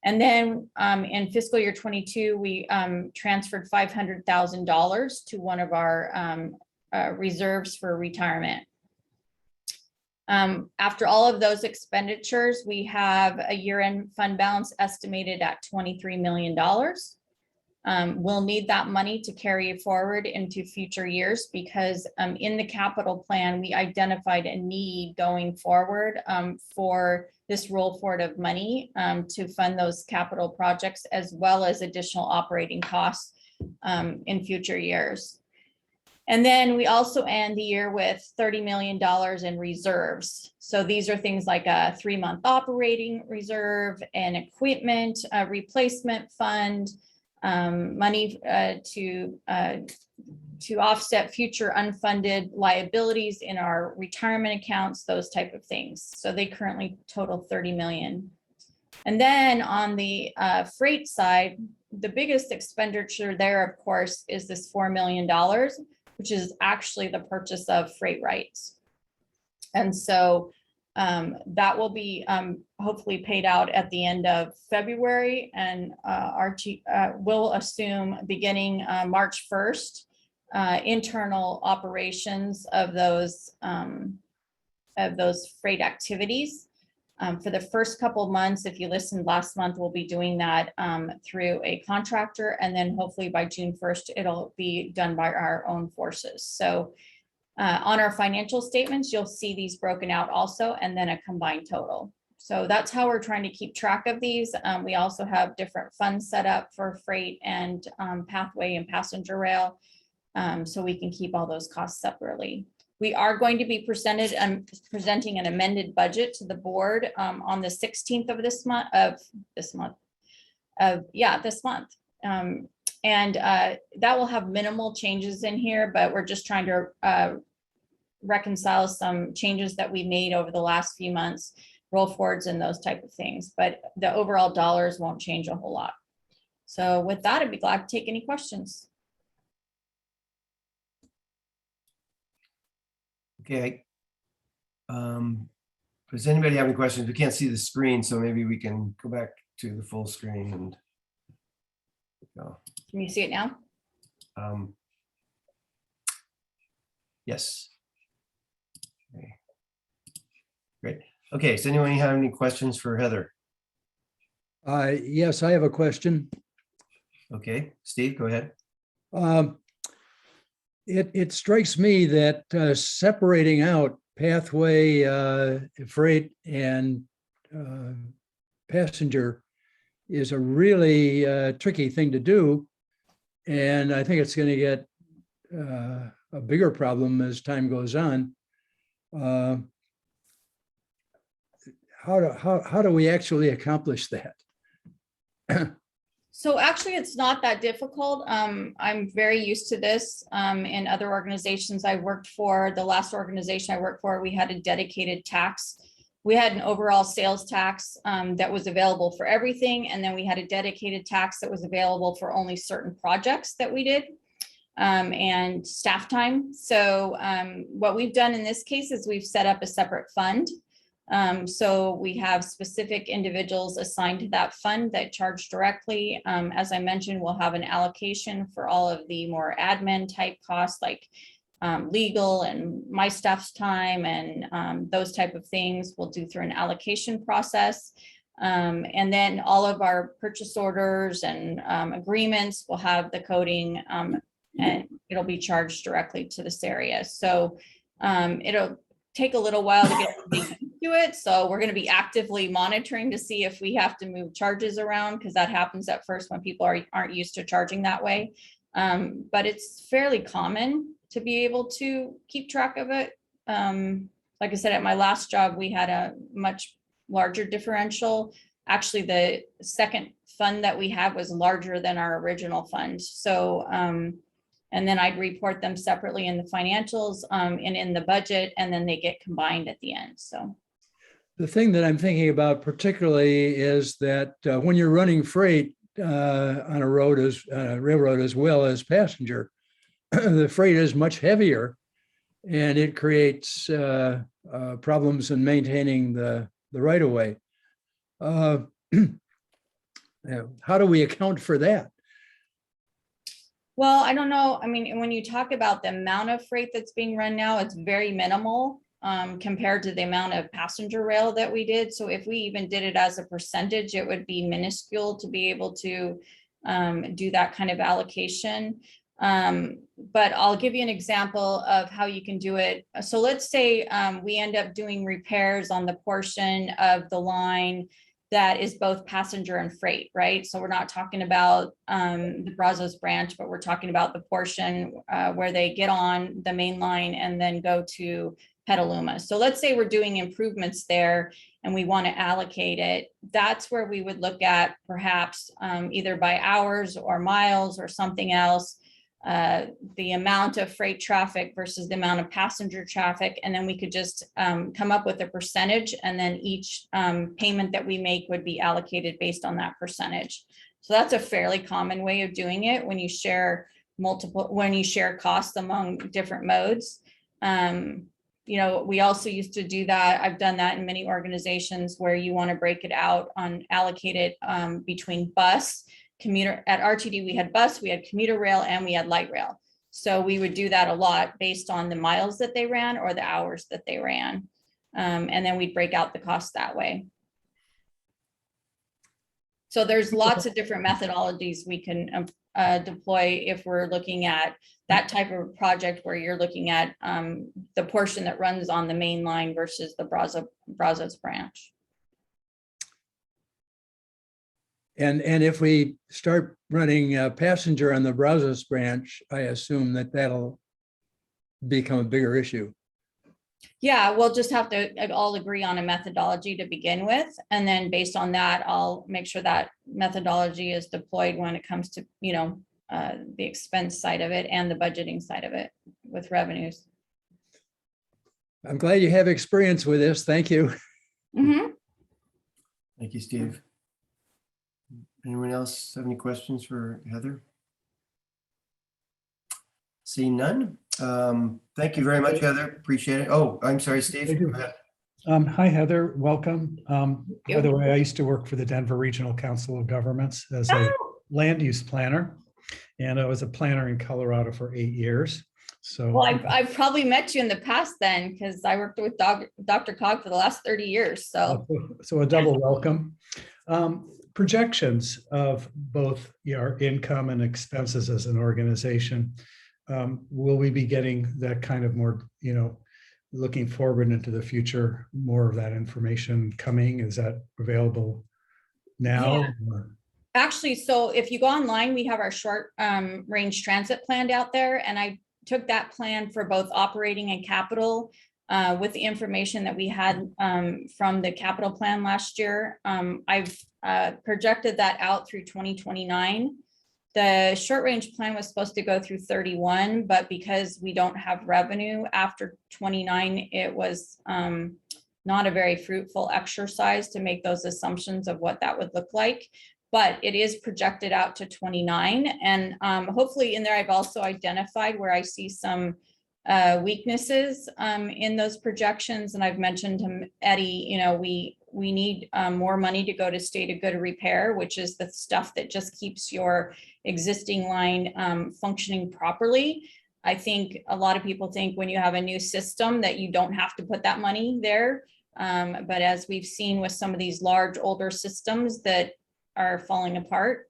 And then in fiscal year 22, we transferred $500,000 to one of our reserves for retirement. After all of those expenditures, we have a year-end fund balance estimated at $23 million. We'll need that money to carry forward into future years because in the capital plan, we identified a need going forward for this roll forward of money to fund those capital projects as well as additional operating costs in future years. And then we also end the year with $30 million in reserves. So these are things like a 3-month operating reserve, an equipment replacement fund, money to offset future unfunded liabilities in our retirement accounts, those type of things. So they currently total 30 million. And then on the freight side, the biggest expenditure there, of course, is this $4 million, which is actually the purchase of freight rights. And so that will be hopefully paid out at the end of February, and we'll assume beginning March 1st, internal operations of those freight activities. For the first couple of months, if you listened last month, we'll be doing that through a contractor, and then hopefully by June 1st, it'll be done by our own forces. So on our financial statements, you'll see these broken out also, and then a combined total. So that's how we're trying to keep track of these. We also have different funds set up for freight and pathway and passenger rail, so we can keep all those costs separately. We are going to be presenting an amended budget to the board on the 16th of this month. And that will have minimal changes in here, but we're just trying to reconcile some changes that we made over the last few months, roll forwards and those type of things. But the overall dollars won't change a whole lot. So with that, I'd be glad to take any questions. Okay. Does anybody have any questions? We can't see the screen, so maybe we can go back to the full screen and go. Can you see it now? Yes. Okay. Great. Okay, so anyone have any questions for Heather? Yes, I have a question. Okay, Steve, go ahead. It strikes me that separating out pathway, freight, and passenger is a really tricky thing to do. And I think it's going to get a bigger problem as time goes on. How do we actually accomplish that? So actually, it's not that difficult. I'm very used to this in other organizations I worked for. The last organization I worked for, we had a dedicated tax. We had an overall sales tax that was available for everything. And then we had a dedicated tax that was available for only certain projects that we did and staff time. So what we've done in this case is we've set up a separate fund. So we have specific individuals assigned to that fund that charge directly. As I mentioned, we'll have an allocation for all of the more admin type costs like legal and my staff's time and those type of things we'll do through an allocation process. And then all of our purchase orders and agreements will have the coding and it'll be charged directly to this area. So it'll take a little while to get to it. So we're going to be actively monitoring to see if we have to move charges around, because that happens at first when people aren't used to charging that way. But it's fairly common to be able to keep track of it. Like I said, at my last job, we had a much larger differential. Actually, the second fund that we had was larger than our original fund. So, and then I'd report them separately in the financials and in the budget, and then they get combined at the end. So the thing that I'm thinking about particularly is that when you're running freight on a railroad as well as passenger, the freight is much heavier, and it creates problems in maintaining the right of way. How do we account for that? well, I don't know. I mean, when you talk about the amount of freight that's being run now, it's very minimal compared to the amount of passenger rail that we did. So if we even did it as a percentage, it would be minuscule to be able to do that kind of allocation. But I'll give you an example of how you can do it. So let's say we end up doing repairs on the portion of the line that is both passenger and freight, right? So we're not talking about the Brazos branch, but we're talking about the portion where they get on the main line and then go to Petaluma. So let's say we're doing improvements there and we want to allocate it. That's where we would look at perhaps either by hours or miles or something else, the amount of freight traffic versus the amount of passenger traffic. And then we could just come up with a percentage, and then each payment that we make would be allocated based on that percentage. So that's a fairly common way of doing it when you share costs among different modes. You know, we also used to do that. I've done that in many organizations where you want to break it out on allocated between bus, commuter. At RTD, we had bus, we had commuter rail, and we had light rail. So we would do that a lot based on the miles that they ran or the hours that they ran. And then we'd break out the cost that way. So there's lots of different methodologies we can deploy if we're looking at that type of project where you're looking at the portion that runs on the main line versus the Brazos branch. And if we start running passenger on the Brazos branch, I assume that that'll become a bigger issue. Yeah, we'll just have to all agree on a methodology to begin with. And then based on that, I'll make sure that methodology is deployed when it comes to, you know, the expense side of it and the budgeting side of it with revenues. I'm glad you have experience with this. Thank you. Mm-hmm. Thank you, Steve. Anyone else have any questions for Heather? Seeing none. Thank you very much, Heather. Appreciate it. Oh, I'm sorry, Steve. Go ahead. Hi, Heather. Welcome. By the way, I used to work for the Denver Regional Council of Governments as a land use planner, and I was a planner in Colorado for 8 years. So, well, I've probably met you in the past then, because I worked with Dr. Cog for the last 30 years. So a double welcome. Projections of both your income and expenses as an organization. Will we be getting that kind of more, you know, looking forward into the future, more of that information coming? Is that available now? Yeah. or- Actually, so if you go online, we have our short range transit planned out there, and I took that plan for both operating and capital with the information that we had from the capital plan last year. I've projected that out through 2029. The short range plan was supposed to go through 31, but because we don't have revenue after 29, it was not a very fruitful exercise to make those assumptions of what that would look like. But it is projected out to 29. And hopefully in there, I've also identified where I see some weaknesses in those projections. And I've mentioned to Eddie, you know, we need more money to go to state of good repair, which is the stuff that just keeps your existing line functioning properly. I think a lot of people think when you have a new system that you don't have to put that money there. But as we've seen with some of these large older systems that are falling apart,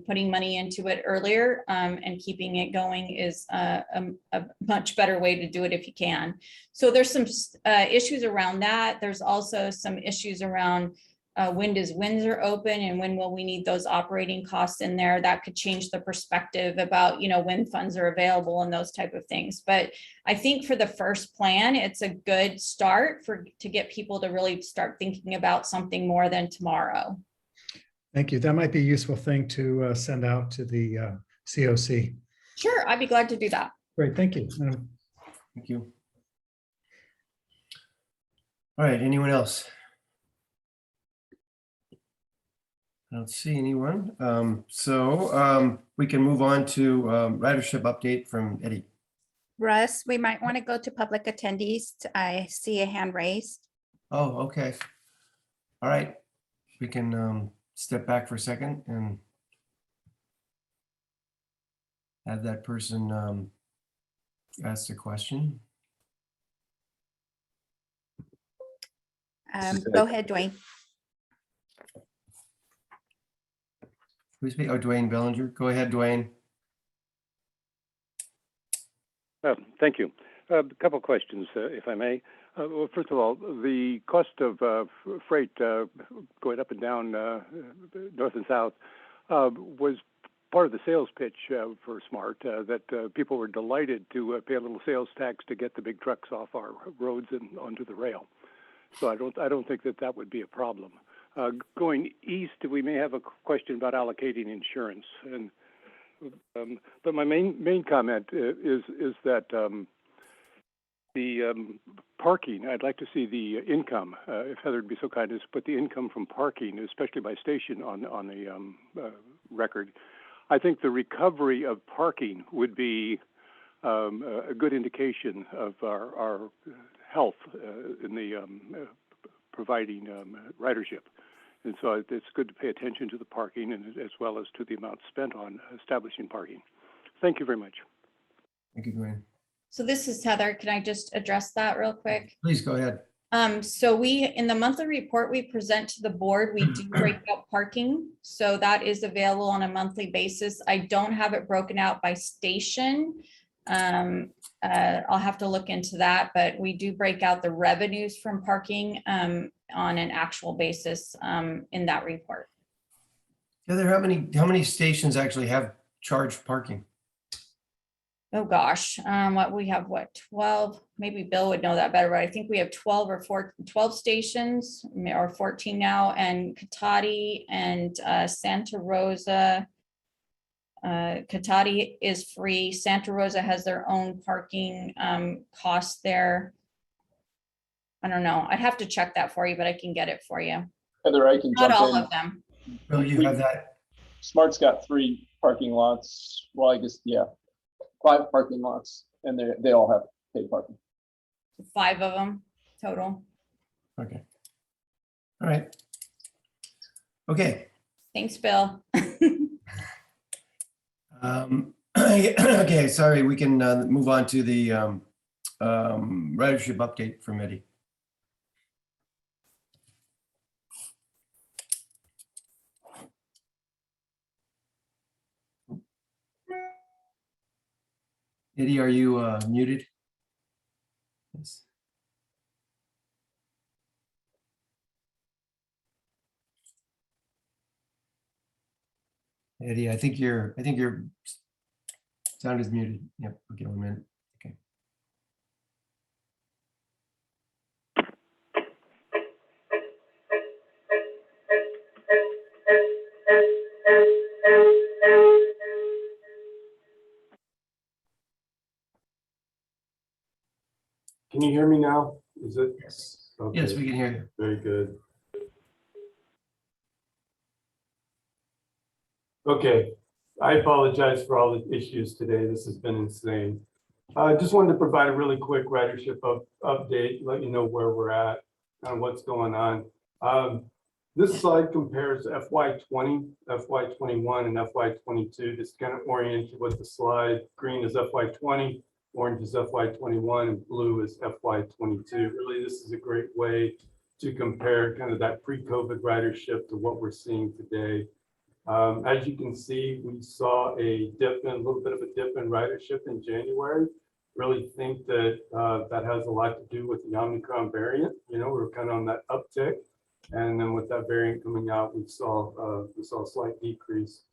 putting money into it earlier and keeping it going is a much better way to do it if you can. So there's some issues around that. There's also some issues around when does Windsor open and when will we need those operating costs in there. That could change the perspective about, you know, when funds are available and those type of things. But I think for the first plan, it's a good start to get people to really start thinking about something more than tomorrow. Thank you. That might be a useful thing to send out to the COC. Sure, I'd be glad to do that. Great, thank you. Thank you. All right, anyone else? I don't see anyone. So we can move on to ridership update from Eddy. Russ, we might want to go to public attendees. I see a hand raised. Oh, okay. All right, we can step back for a second and have that person ask the question. Go ahead, Dwayne. Who's me? Oh, Dwayne Bellinger. Go ahead, Dwayne. Thank you. A couple of questions, if I may. Well, first of all, the cost of freight going up and down north and south was part of the sales pitch for SMART, that people were delighted to pay a little sales tax to get the big trucks off our roads and onto the rail. So I don't think that would be a problem. Going east, we may have a question about allocating insurance, and but my main comment is that the parking, I'd like to see the income, if Heather would be so kind as to put the income from parking, especially by station, on the record. I think the recovery of parking would be a good indication of our health in the providing ridership. And so it's good to pay attention to the parking and as well as to the amount spent on establishing parking. Thank you very much. Thank you, Dwayne. So this is Heather. Can I just address that real quick? Please go ahead. So we, in the monthly report we present to the board, we do break out parking. So that is available on a monthly basis. I don't have it broken out by station. I'll have to look into that, but we do break out the revenues from parking on an actual basis in that report. Heather, how many stations actually have charged parking? Oh gosh, we have 12, maybe Bill would know that better, but I think we have 12 stations or 14 now, and Cotati and Santa Rosa. Cotati is free. Santa Rosa has their own parking cost there. I don't know. I'd have to check that for you, but I can get it for you. Heather, I can Not jump all in. of them. Bill, you have that? SMART's got 3 parking lots. Well, I guess, yeah, 5 parking lots, and they all have paid parking. 5 of them total. Okay. All right. Okay. Thanks, Bill. Okay, sorry, we can move on to the ridership update from Eddy. Eddy, are you muted? Yes. Eddie, I think your sound is muted. Yep, okay, 1 minute. Okay. Can you hear me now? Is it? Yes. Okay. Yes, we can hear you. Very good. Okay, I apologize for all the issues today. This has been insane. I just wanted to provide a really quick ridership update, let you know where we're at and what's going on. This slide compares FY20, FY21, and FY22, just kind of orient you with the slide. Green is FY20, orange is FY21, and blue is FY22. Really, this is a great way to compare kind of that pre-COVID ridership to what we're seeing today. As you can see, we saw a little bit of a dip in ridership in January. Really think that that has a lot to do with the Omicron variant. You know, we're kind of on that uptick. And then with that variant coming out, we saw a slight decrease.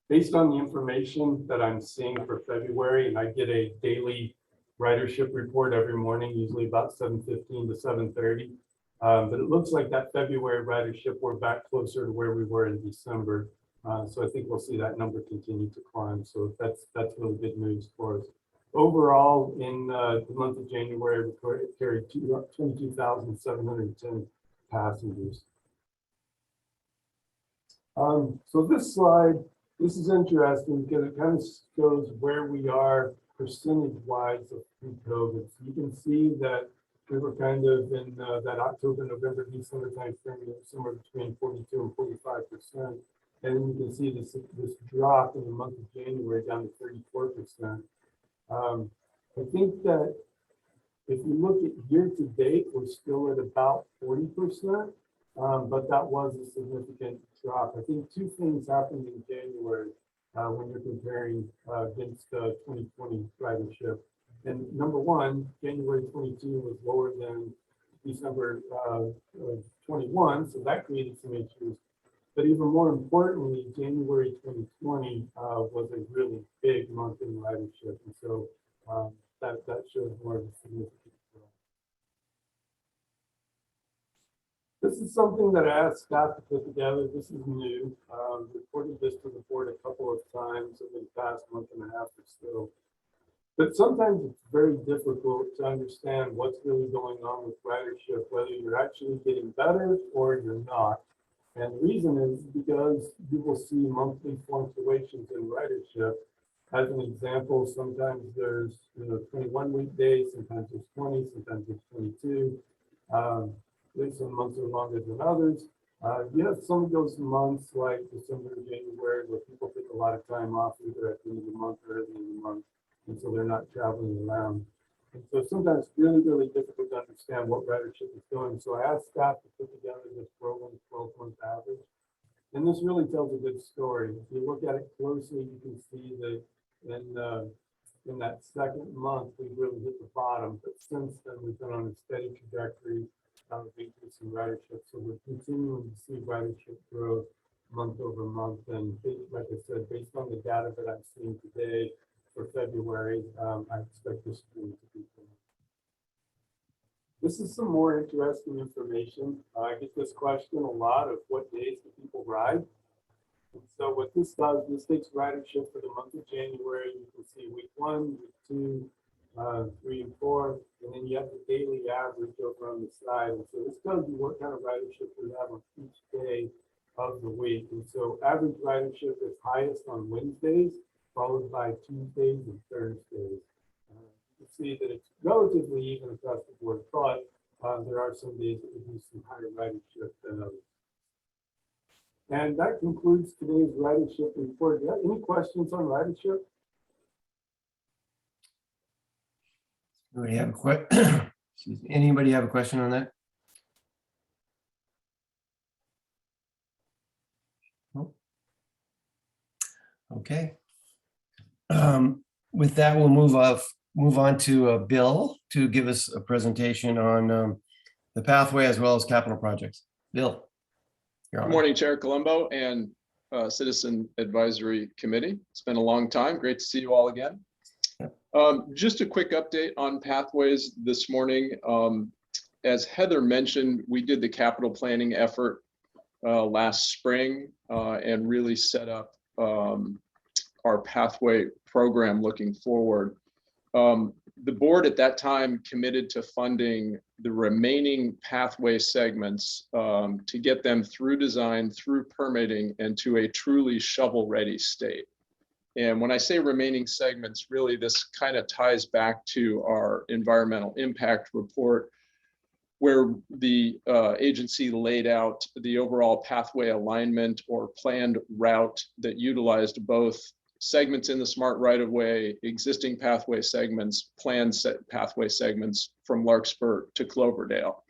Based on the information that I'm seeing for February, and I get a daily ridership report every morning, usually about 7:15 to 7:30. But it looks like that February ridership, we're back closer to where we were in December. So I think we'll see that number continue to climb. So that's really good news for us. Overall, in the month of January, we carried 22,710 passengers. So this slide, this is interesting because it kind of shows where we are percentage-wise of pre-COVID. So you can see that we were kind of in that October, November, December timeframe, somewhere between 42 and 45%. And then you can see this drop in the month of January down to 34%. I think that if you look at year to date, we're still at about 40%, but that was a significant drop. I think two things happened in January when you're comparing against 2020 ridership. And number one, January 22 was lower than December 21, so that created some issues. But even more importantly, January 2020 was a really big month in ridership, and so that shows more of a significant growth. This is something that I asked staff to put together. This is new. Reported this to the board a couple of times over the past month and a half or so. But sometimes it's very difficult to understand what's really going on with ridership, whether you're actually getting better or you're not. And the reason is because you will see monthly fluctuations in ridership. As an example, sometimes there's 21 weekdays, sometimes there's 20, sometimes there's 22. Some months are longer than others. You have some of those months like December and January where people take a lot of time off either at the end of the month or at the end of the month. And so they're not traveling around. And so sometimes it's really, really difficult to understand what ridership is doing. So I asked staff to put together this rolling 12-month average. And this really tells a good story. If you look at it closely, you can see that in that second month, we really hit the bottom. But since then, we've been on a steady trajectory of increasing ridership. So we're continuing to see ridership growth month over month. And like I said, based on the data that I'm seeing today, for February, I expect this to be good. This is some more interesting information. I get this question a lot of what days do people ride? And so what this does, this takes ridership for the month of January. You can see week 1, week 2, 3, and 4, and then you have the daily average over on the side. And so this tells you what kind of ridership we have on each day of the week. And so average ridership is highest on Wednesdays, followed by Tuesdays and Thursdays. You can see that it's relatively even across the board, but there are some days that we do some higher ridership than others. And that concludes today's ridership report. Do you have any questions on ridership? Anybody have a question on that? Nope. Okay. With that, we'll move on to Bill to give us a presentation on the pathway as well as capital projects. Bill. Good morning, Chair Colombo and Citizen Advisory Committee. It's been a long time. Great to see you all again. Just a quick update on pathways this morning. As Heather mentioned, we did the capital planning effort last spring and really set up our pathway program looking forward. The board at that time committed to funding the remaining pathway segments to get them through design, through permitting, and to a truly shovel-ready state. And when I say remaining segments, really this kind of ties back to our environmental impact report, where the agency laid out the overall pathway alignment or planned route that utilized both segments in the smart right-of-way, existing pathway segments, planned pathway segments from Larkspur to Cloverdale.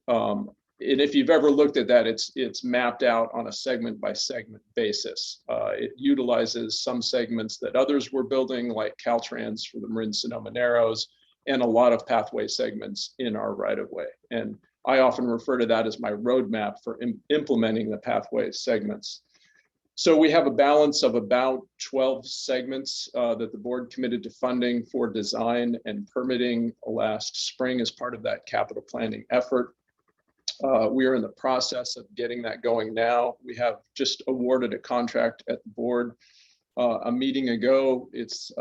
And if you've ever looked at that, it's mapped out on a segment by segment basis. It utilizes some segments that others were building, like Caltrans for the Marin Sonoma Narrows, and a lot of pathway segments in our right-of-way. And I often refer to that as my roadmap for implementing the pathway segments. So we have a balance of about 12 segments that the board committed to funding for design and permitting last spring as part of that capital planning effort. We are in the process of getting that going now. We have just awarded a contract at the board a meeting ago. It's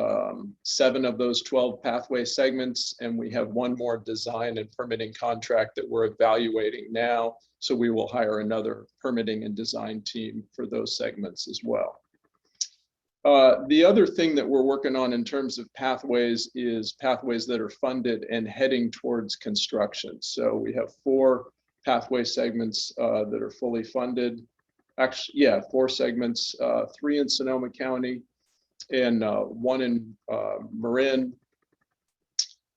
7 of those 12 pathway segments, and we have one more design and permitting contract that we're evaluating now. So we will hire another permitting and design team for those segments as well. The other thing that we're working on in terms of pathways is pathways that are funded and heading towards construction. So we have 4 pathway segments that are fully funded. Actually, yeah, 4 segments, 3 in Sonoma County and 1 in Marin.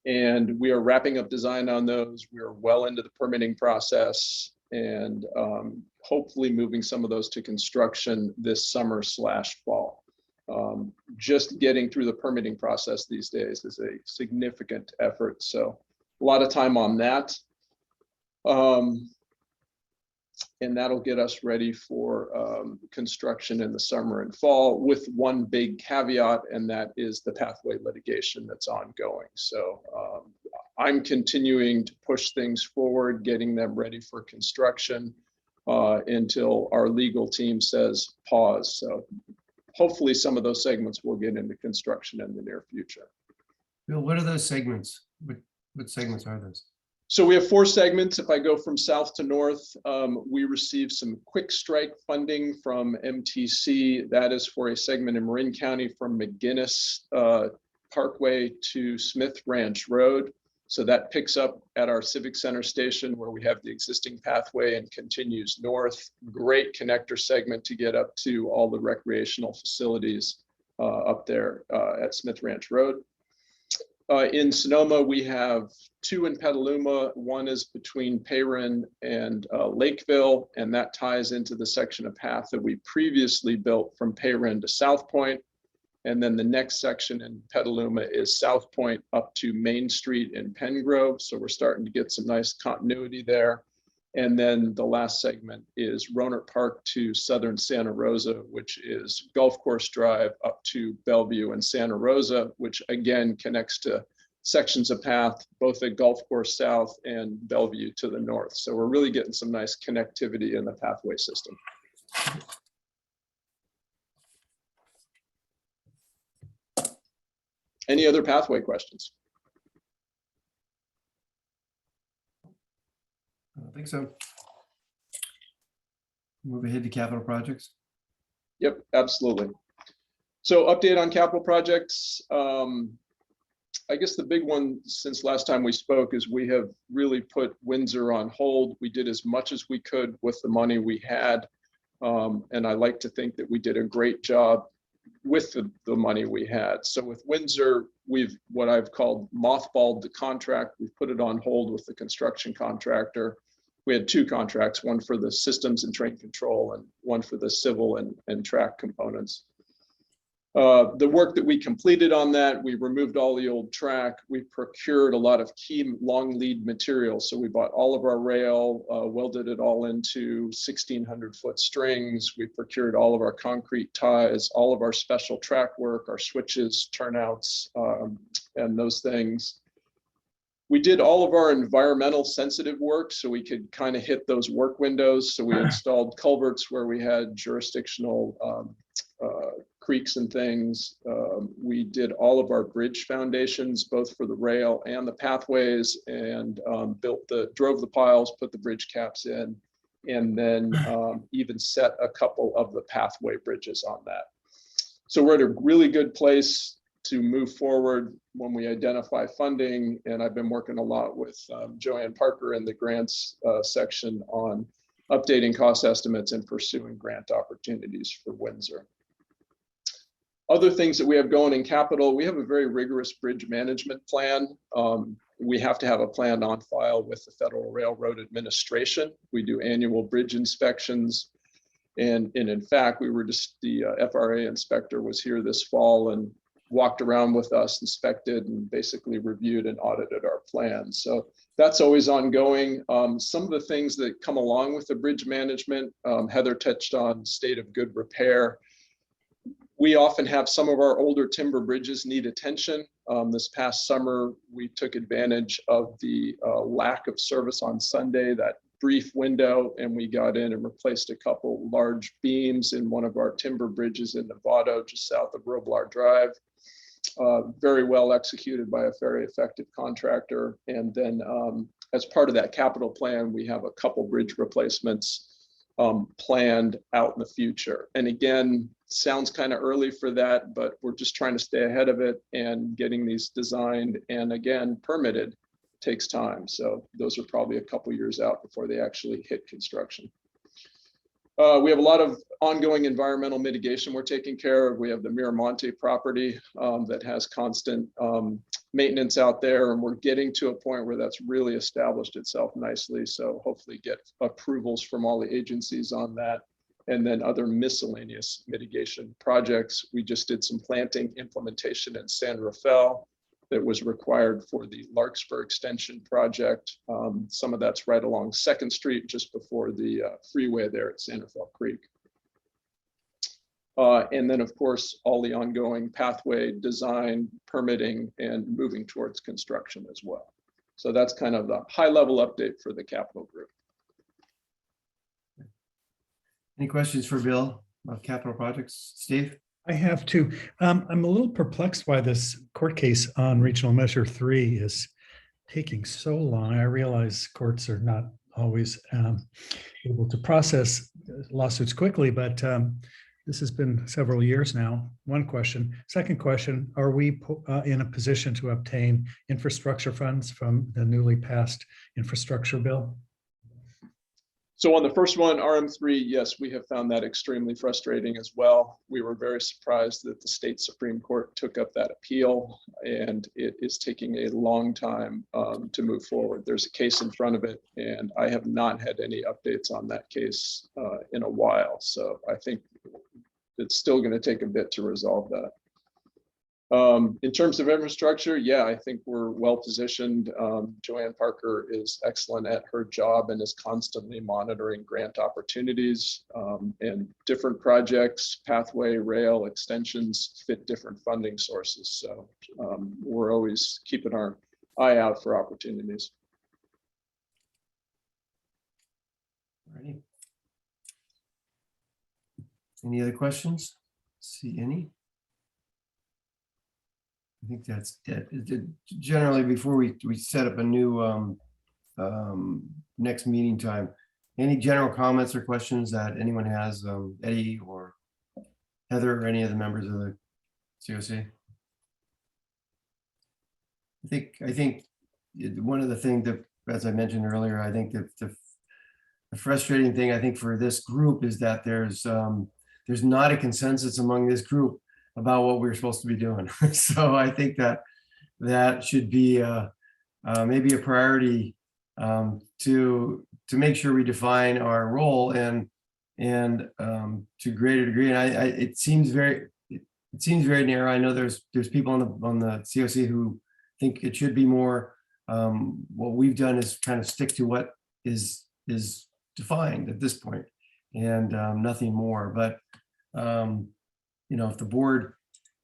And we are wrapping up design on those. We are well into the permitting process and hopefully moving some of those to construction this summer/fall. Just getting through the permitting process these days is a significant effort. So a lot of time on that. And that'll get us ready for construction in the summer and fall, with one big caveat, and that is the pathway litigation that's ongoing. So I'm continuing to push things forward, getting them ready for construction until our legal team says pause. So hopefully some of those segments will get into construction in the near future. Bill, what are those segments? What segments are those? So we have 4 segments. If I go from south to north, we received some quick strike funding from MTC. That is for a segment in Marin County from McGinnis Parkway to Smith Ranch Road. So that picks up at our Civic Center station where we have the existing pathway and continues north. Great connector segment to get up to all the recreational facilities up there at Smith Ranch Road. In Sonoma, we have 2 in Petaluma. One is between Payrin and Lakeville, and that ties into the section of path that we previously built from Payrin to South Point. And then the next section in Petaluma is South Point up to Main Street in Pengrove. So we're starting to get some nice continuity there. And then the last segment is Rohnert Park to Southern Santa Rosa, which is Golf Course Drive up to Bellevue and Santa Rosa, which again connects to sections of path, both at Golf Course South and Bellevue to the north. So we're really getting some nice connectivity in the pathway system. Any other pathway questions? I don't think so. Move ahead to capital projects. Yep, absolutely. So update on capital projects. I guess the big one since last time we spoke is we have really put Windsor on hold. We did as much as we could with the money we had. And I like to think that we did a great job with the money we had. So with Windsor, we've what I've called mothballed the contract. We've put it on hold with the construction contractor. We had 2 contracts, one for the systems and train control and one for the civil and track components. The work that we completed on that, we removed all the old track. We procured a lot of key long lead materials. So we bought all of our rail, welded it all into 1,600-foot strings. We procured all of our concrete ties, all of our special track work, our switches, turnouts, and those things. We did all of our environmental sensitive work so we could kind of hit those work windows. So we installed culverts where we had jurisdictional creeks and things. We did all of our bridge foundations, both for the rail and the pathways, and drove the piles, put the bridge caps in, and then even set a couple of the pathway bridges on that. So we're at a really good place to move forward when we identify funding. And I've been working a lot with Joanne Parker in the grants section on updating cost estimates and pursuing grant opportunities for Windsor. Other things that we have going in capital, we have a very rigorous bridge management plan. We have to have a plan on file with the Federal Railroad Administration. We do annual bridge inspections. And in fact, the FRA inspector was here this fall and walked around with us, inspected, and basically reviewed and audited our plans. So that's always ongoing. Some of the things that come along with the bridge management, Heather touched on state of good repair. We often have some of our older timber bridges need attention. This past summer, we took advantage of the lack of service on Sunday, that brief window, and we got in and replaced a couple large beams in one of our timber bridges in Novato, just south of Roblar Drive. Very well executed by a very effective contractor. And then as part of that capital plan, we have a couple bridge replacements planned out in the future. And again, sounds kind of early for that, but we're just trying to stay ahead of it, and getting these designed and again permitted takes time. So those are probably a couple years out before they actually hit construction. We have a lot of ongoing environmental mitigation we're taking care of. We have the Miramonte property that has constant maintenance out there, and we're getting to a point where that's really established itself nicely. So hopefully get approvals from all the agencies on that. And then other miscellaneous mitigation projects. We just did some planting implementation in San Rafael that was required for the Larkspur extension project. Some of that's right along 2nd Street, just before the freeway there at San Rafael Creek. And then, of course, all the ongoing pathway design, permitting, and moving towards construction as well. So that's kind of the high-level update for the capital group. Any questions for Bill about capital projects? Steve? I have two. I'm a little perplexed why this court case on Regional Measure 3 is taking so long. I realize courts are not always able to process lawsuits quickly, but this has been several years now. One question. Second question, are we in a position to obtain infrastructure funds from the newly passed infrastructure bill? So on the first one, RM3, yes, we have found that extremely frustrating as well. We were very surprised that the state Supreme Court took up that appeal, and it is taking a long time to move forward. There's a case in front of it, and I have not had any updates on that case in a while. So I think it's still going to take a bit to resolve that. In terms of infrastructure, yeah, I think we're well positioned. Joanne Parker is excellent at her job and is constantly monitoring grant opportunities, and different projects, pathway, rail, extensions fit different funding sources. So we're always keeping our eye out for opportunities. Alrighty. Any other questions? See any? I think that's it. Generally, before we set up a new next meeting time, any general comments or questions that anyone has, Eddie or Heather or any of the members of the COC? I think one of the things that, as I mentioned earlier, I think that the frustrating thing I think for this group is that there's not a consensus among this group about what we're supposed to be doing. So I think that should be maybe a priority to make sure we define our role and to a greater degree. And it seems very, it seems very narrow. I know there's people on the COC who think it should be more. What we've done is kind of stick to what is defined at this point, and nothing more. But you know, if the board,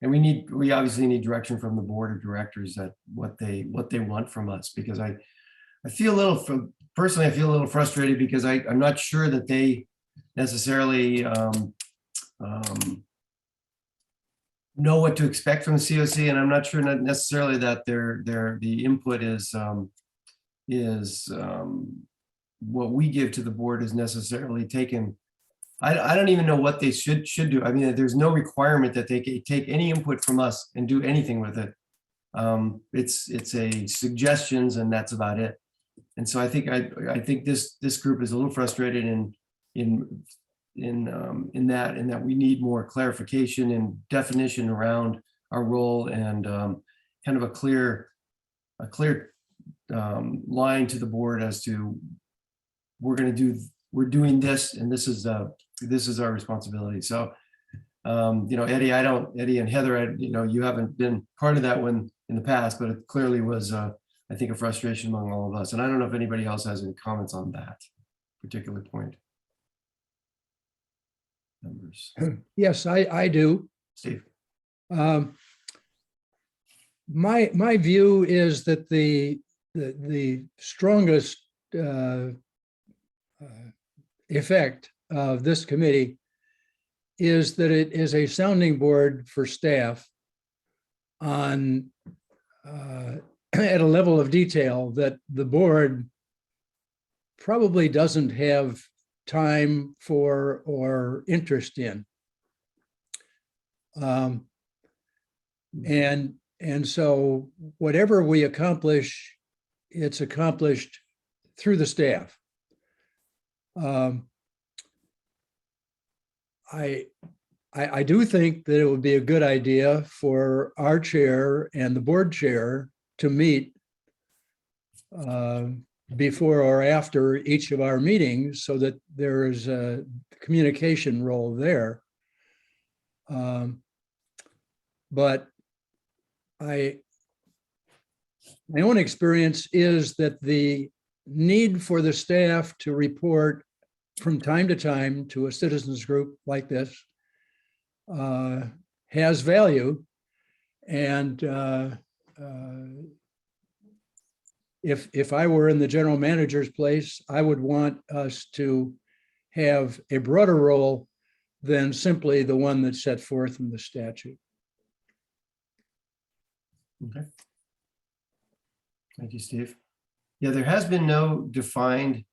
and we obviously need direction from the board of directors that what they want from us, because I feel a little, personally, I feel a little frustrated because I'm not sure that they necessarily know what to expect from the COC, and I'm not sure necessarily that the input is what we give to the board is necessarily taken. I don't even know what they should do. I mean, there's no requirement that they can take any input from us and do anything with it. It's a suggestions, and that's about it. And so I think this group is a little frustrated in that we need more clarification and definition around our role, and kind of a clear line to the board as to we're doing this, and this is our responsibility. So you know, Eddie and Heather, you know, you haven't been part of that one in the past, but it clearly was I think a frustration among all of us. And I don't know if anybody else has any comments on that particular point. Members. Yes, I do. Steve. My view is that the strongest effect of this committee is that it is a sounding board for staff on at a level of detail that the board probably doesn't have time for or interest in. And so whatever we accomplish, it's accomplished through the staff. I do think that it would be a good idea for our chair and the board chair to meet before or after each of our meetings, so that there is a communication role there. But my own experience is that the need for the staff to report from time to time to a citizens group like this has value. And if I were in the general manager's place, I would want us to have a broader role than simply the one that's set forth in the statute. Okay. Thank you, Steve. Yeah, there has been no defined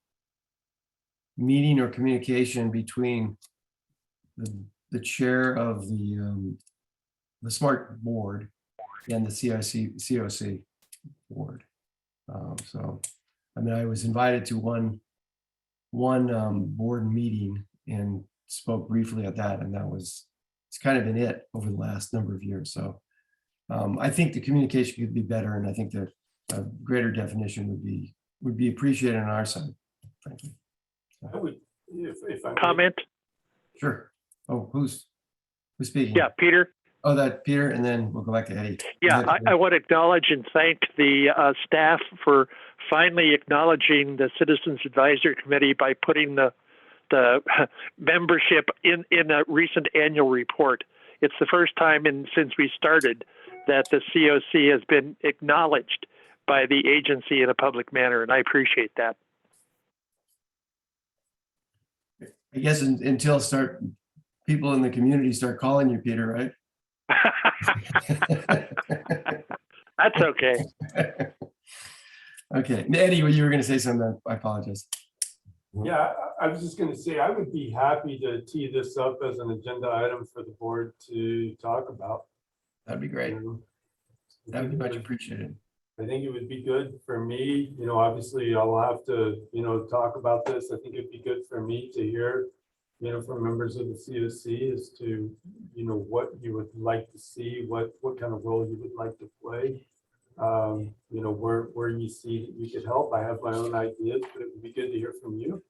meeting or communication between the chair of the SMART board and the COC board. So, I mean, I was invited to one board meeting and spoke briefly at that, and it's kind of been it over the last number of years. So I think the communication could be better, and I think that a greater definition would be appreciated on our side, frankly. I would, if I may. Comment? Sure. Oh, who's speaking? Yeah, Peter. Oh, that Peter, and then we'll go back to Eddie. Yeah, I want to acknowledge and thank the staff for finally acknowledging the Citizens Advisory Committee by putting the membership in a recent annual report. It's the first time since we started that the COC has been acknowledged by the agency in a public manner, and I appreciate that. I guess until people in the community start calling you Peter, right? That's okay. Okay, Eddie, you were going to say something. I apologize. Yeah, I was just going to say, I would be happy to tee this up as an agenda item for the board to talk about. That'd be great. That would be much appreciated. I think it would be good for me, you know, obviously I'll have to, you know, talk about this. I think it'd be good for me to hear, you know, from members of the COC as to, you know, what you would like to see, what kind of role you would like to play. You know, where you see that you could help. I have my own ideas, but it would be good to hear from you.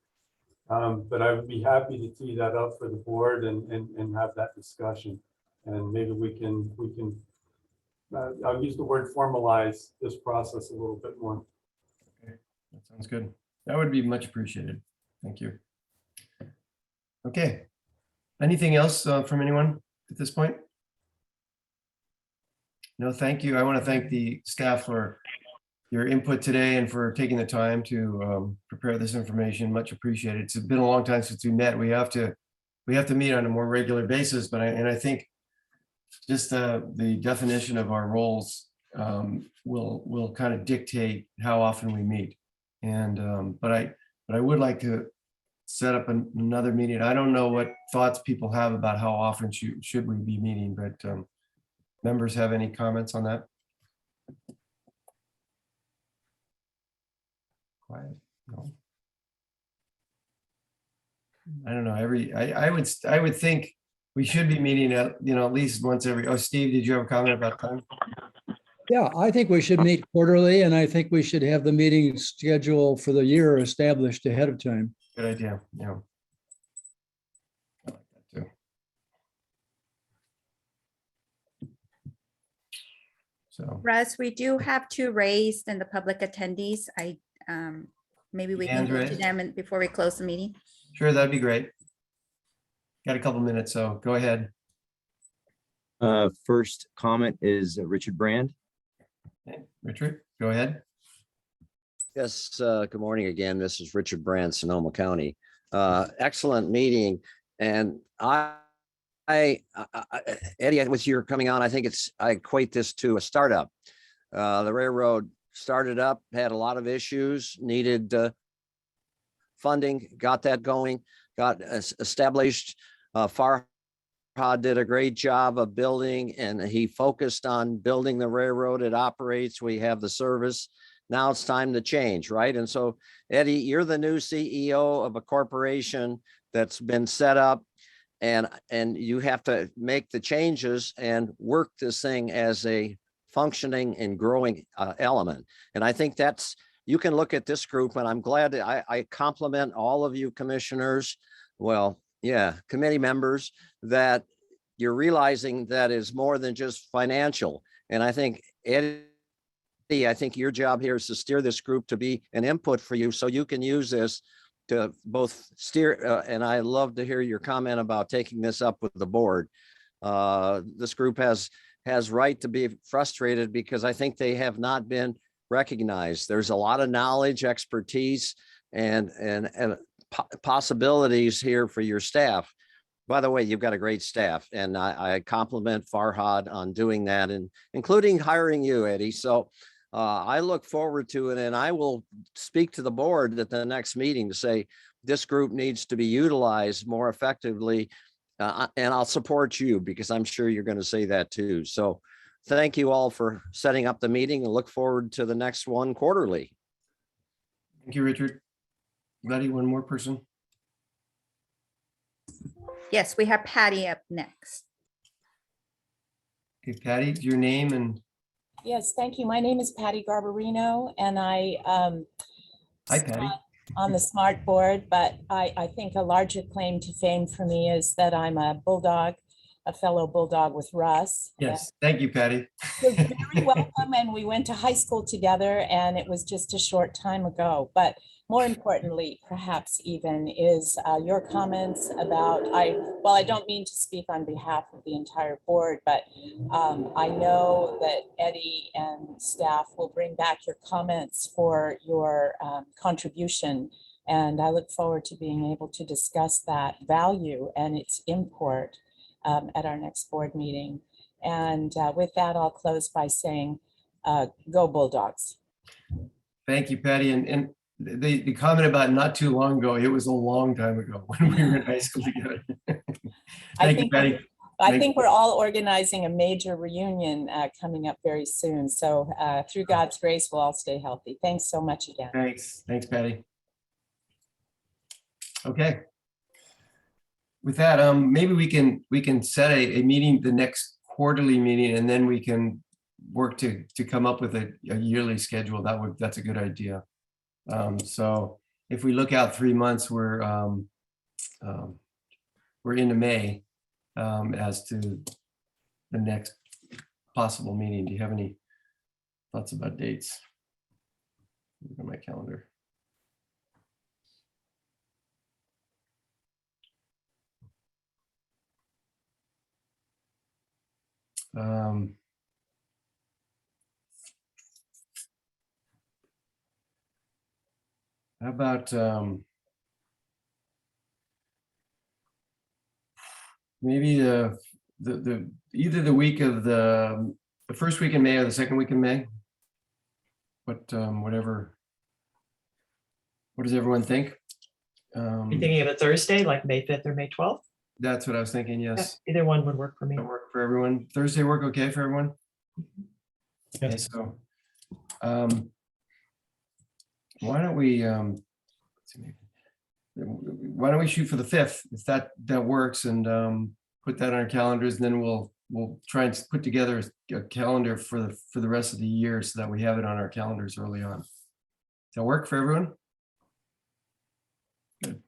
But I would be happy to tee that up for the board and have that discussion. And maybe we can I'll use the word formalize this process a little bit more. Okay, that sounds good. That would be much appreciated. Thank you. Okay. Anything else from anyone at this point? No, thank you. I want to thank the staff for your input today and for taking the time to prepare this information. Much appreciated. It's been a long time since we met. We have to meet on a more regular basis, but I think just the definition of our roles will kind of dictate how often we meet. And but I would like to set up another meeting. I don't know what thoughts people have about how often should we be meeting, but members have any comments on that? Quiet. No. I don't know. I would think we should be meeting at least once every. Oh, Steve, did you have a comment about time? Yeah, I think we should meet quarterly, and I think we should have the meeting schedule for the year established ahead of time. Good idea. Yeah. I like that too. So Russ, we do have 2 raised in the public attendees. Maybe we can Hands go to raised? them before we close the meeting. sure, that'd be great. Got a couple minutes, so go ahead. First comment is Richard Brand. Okay, Richard, go ahead. Yes, good morning again. This is Richard Brand, Sonoma County. Excellent meeting. And Eddie, with your coming on, I think I equate this to a startup. The railroad started up, had a lot of issues, needed funding, got that going, got established. Farhad did a great job of building, and he focused on building the railroad. It operates, we have the service. Now it's time to change, right? And so, Eddie, you're the new CEO of a corporation that's been set up, and you have to make the changes and work this thing as a functioning and growing element. And I think you can look at this group, and I'm glad that I compliment all of you commissioners. Well, yeah, committee members, that you're realizing that is more than just financial. And I think, Eddie, I think your job here is to steer this group to be an input for you, so you can use this to both steer, and I love to hear your comment about taking this up with the board. This group has right to be frustrated because I think they have not been recognized. There's a lot of knowledge, expertise, and possibilities here for your staff. By the way, you've got a great staff, and I compliment Farhad on doing that, and including hiring you, Eddie. So I look forward to it, and I will speak to the board at the next meeting to say this group needs to be utilized more effectively, and I'll support you because I'm sure you're going to say that too. So thank you all for setting up the meeting, and look forward to the next one quarterly. Thank you, Richard. Letty, one more person. Yes, we have Patty up next. Okay, Patty, your name and. Yes, thank you. My name is Patty Garbarino, and I Hi, Patty. on the SMART board, but I think a larger claim to fame for me is that I'm a bulldog, a fellow bulldog with Russ. Yes, thank you, Patty. You're very welcome, and we went to high school together, and it was just a short time ago. But more importantly, perhaps even, is your comments about, well, I don't mean to speak on behalf of the entire board, but I know that Eddie and staff will bring back your comments for your contribution. And I look forward to being able to discuss that value and its import at our next board meeting. And with that, I'll close by saying, go Bulldogs. Thank you, Patty. And the comment about not too long ago, it was a long time ago when we were in high school together. Thank you, Patty. I think we're all organizing a major reunion coming up very soon. So through God's grace, we'll all stay healthy. Thanks so much again. Thanks, Patty. Okay. With that, maybe we can set a meeting, the next quarterly meeting, and then we can work to come up with a yearly schedule. That's a good idea. So if we look out 3 months, we're into May as to the next possible meeting. Do you have any thoughts about dates? Look at my calendar. How about maybe the either the week of the first week in May or the second week in May? But whatever. What does everyone think? You thinking of a Thursday, like May 5th or May 12th? That's what I was thinking, yes. Either one would work for me. That work for everyone. Thursday work okay for everyone? Okay, Yes. so why don't we let's see, why don't we shoot for the 5th if that works, and put that on our calendars, and then we'll try and put together a calendar for the rest of the year so that we have it on our calendars early on. Does that work for everyone? Good.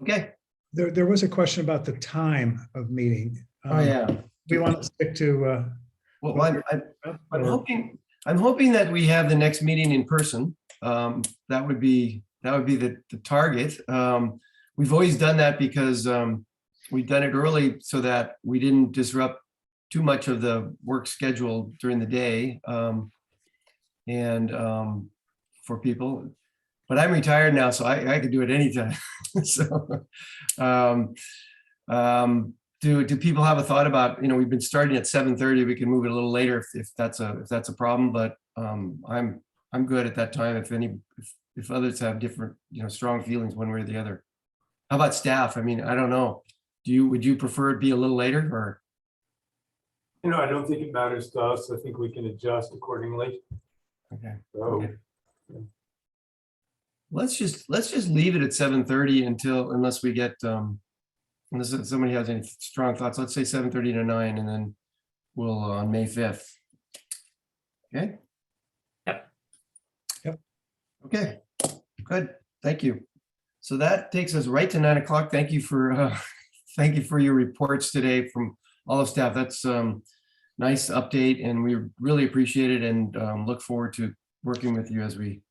Okay. There was a question about the time of meeting. Oh, yeah. We want to stick to. Well, I'm hoping that we have the next meeting in person. That would be the target. We've always done that because we've done it early so that we didn't disrupt too much of the work schedule during the day, and for people. But I'm retired now, so I can do it anytime. So, do people have a thought about, we've been starting at 7:30. We can move it a little later if that's a problem. But I'm good at that time. If others have different, strong feelings one way or the other. How about staff? I mean, I don't know. Would you prefer it be a little later, or? I don't think it matters to us. I think we can adjust accordingly. Okay. So, Okay. Let's just leave it at 7:30 unless we get unless somebody has any strong thoughts. Let's say 7:30 to 9, and then we'll on May 5th. Okay. Yep. Okay. Good. Thank you. So that takes us right to 9 o'clock. Thank you for your reports today from all of staff. That's nice update, and we really appreciate it, and look forward to working with you as we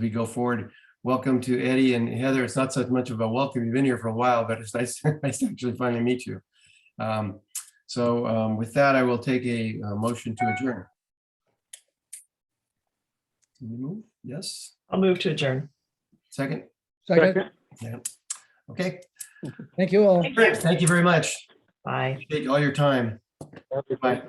go forward. Welcome to Eddie and Heather. It's not such much of a welcome. You've been here for a while, but it's nice to actually finally meet you. So with that, I will take a motion to adjourn. Can we move? Yes. I'll move to adjourn. Second. Second. Yeah. Okay. Thank you all. Thank you very much. Bye. Take all your time. Bye.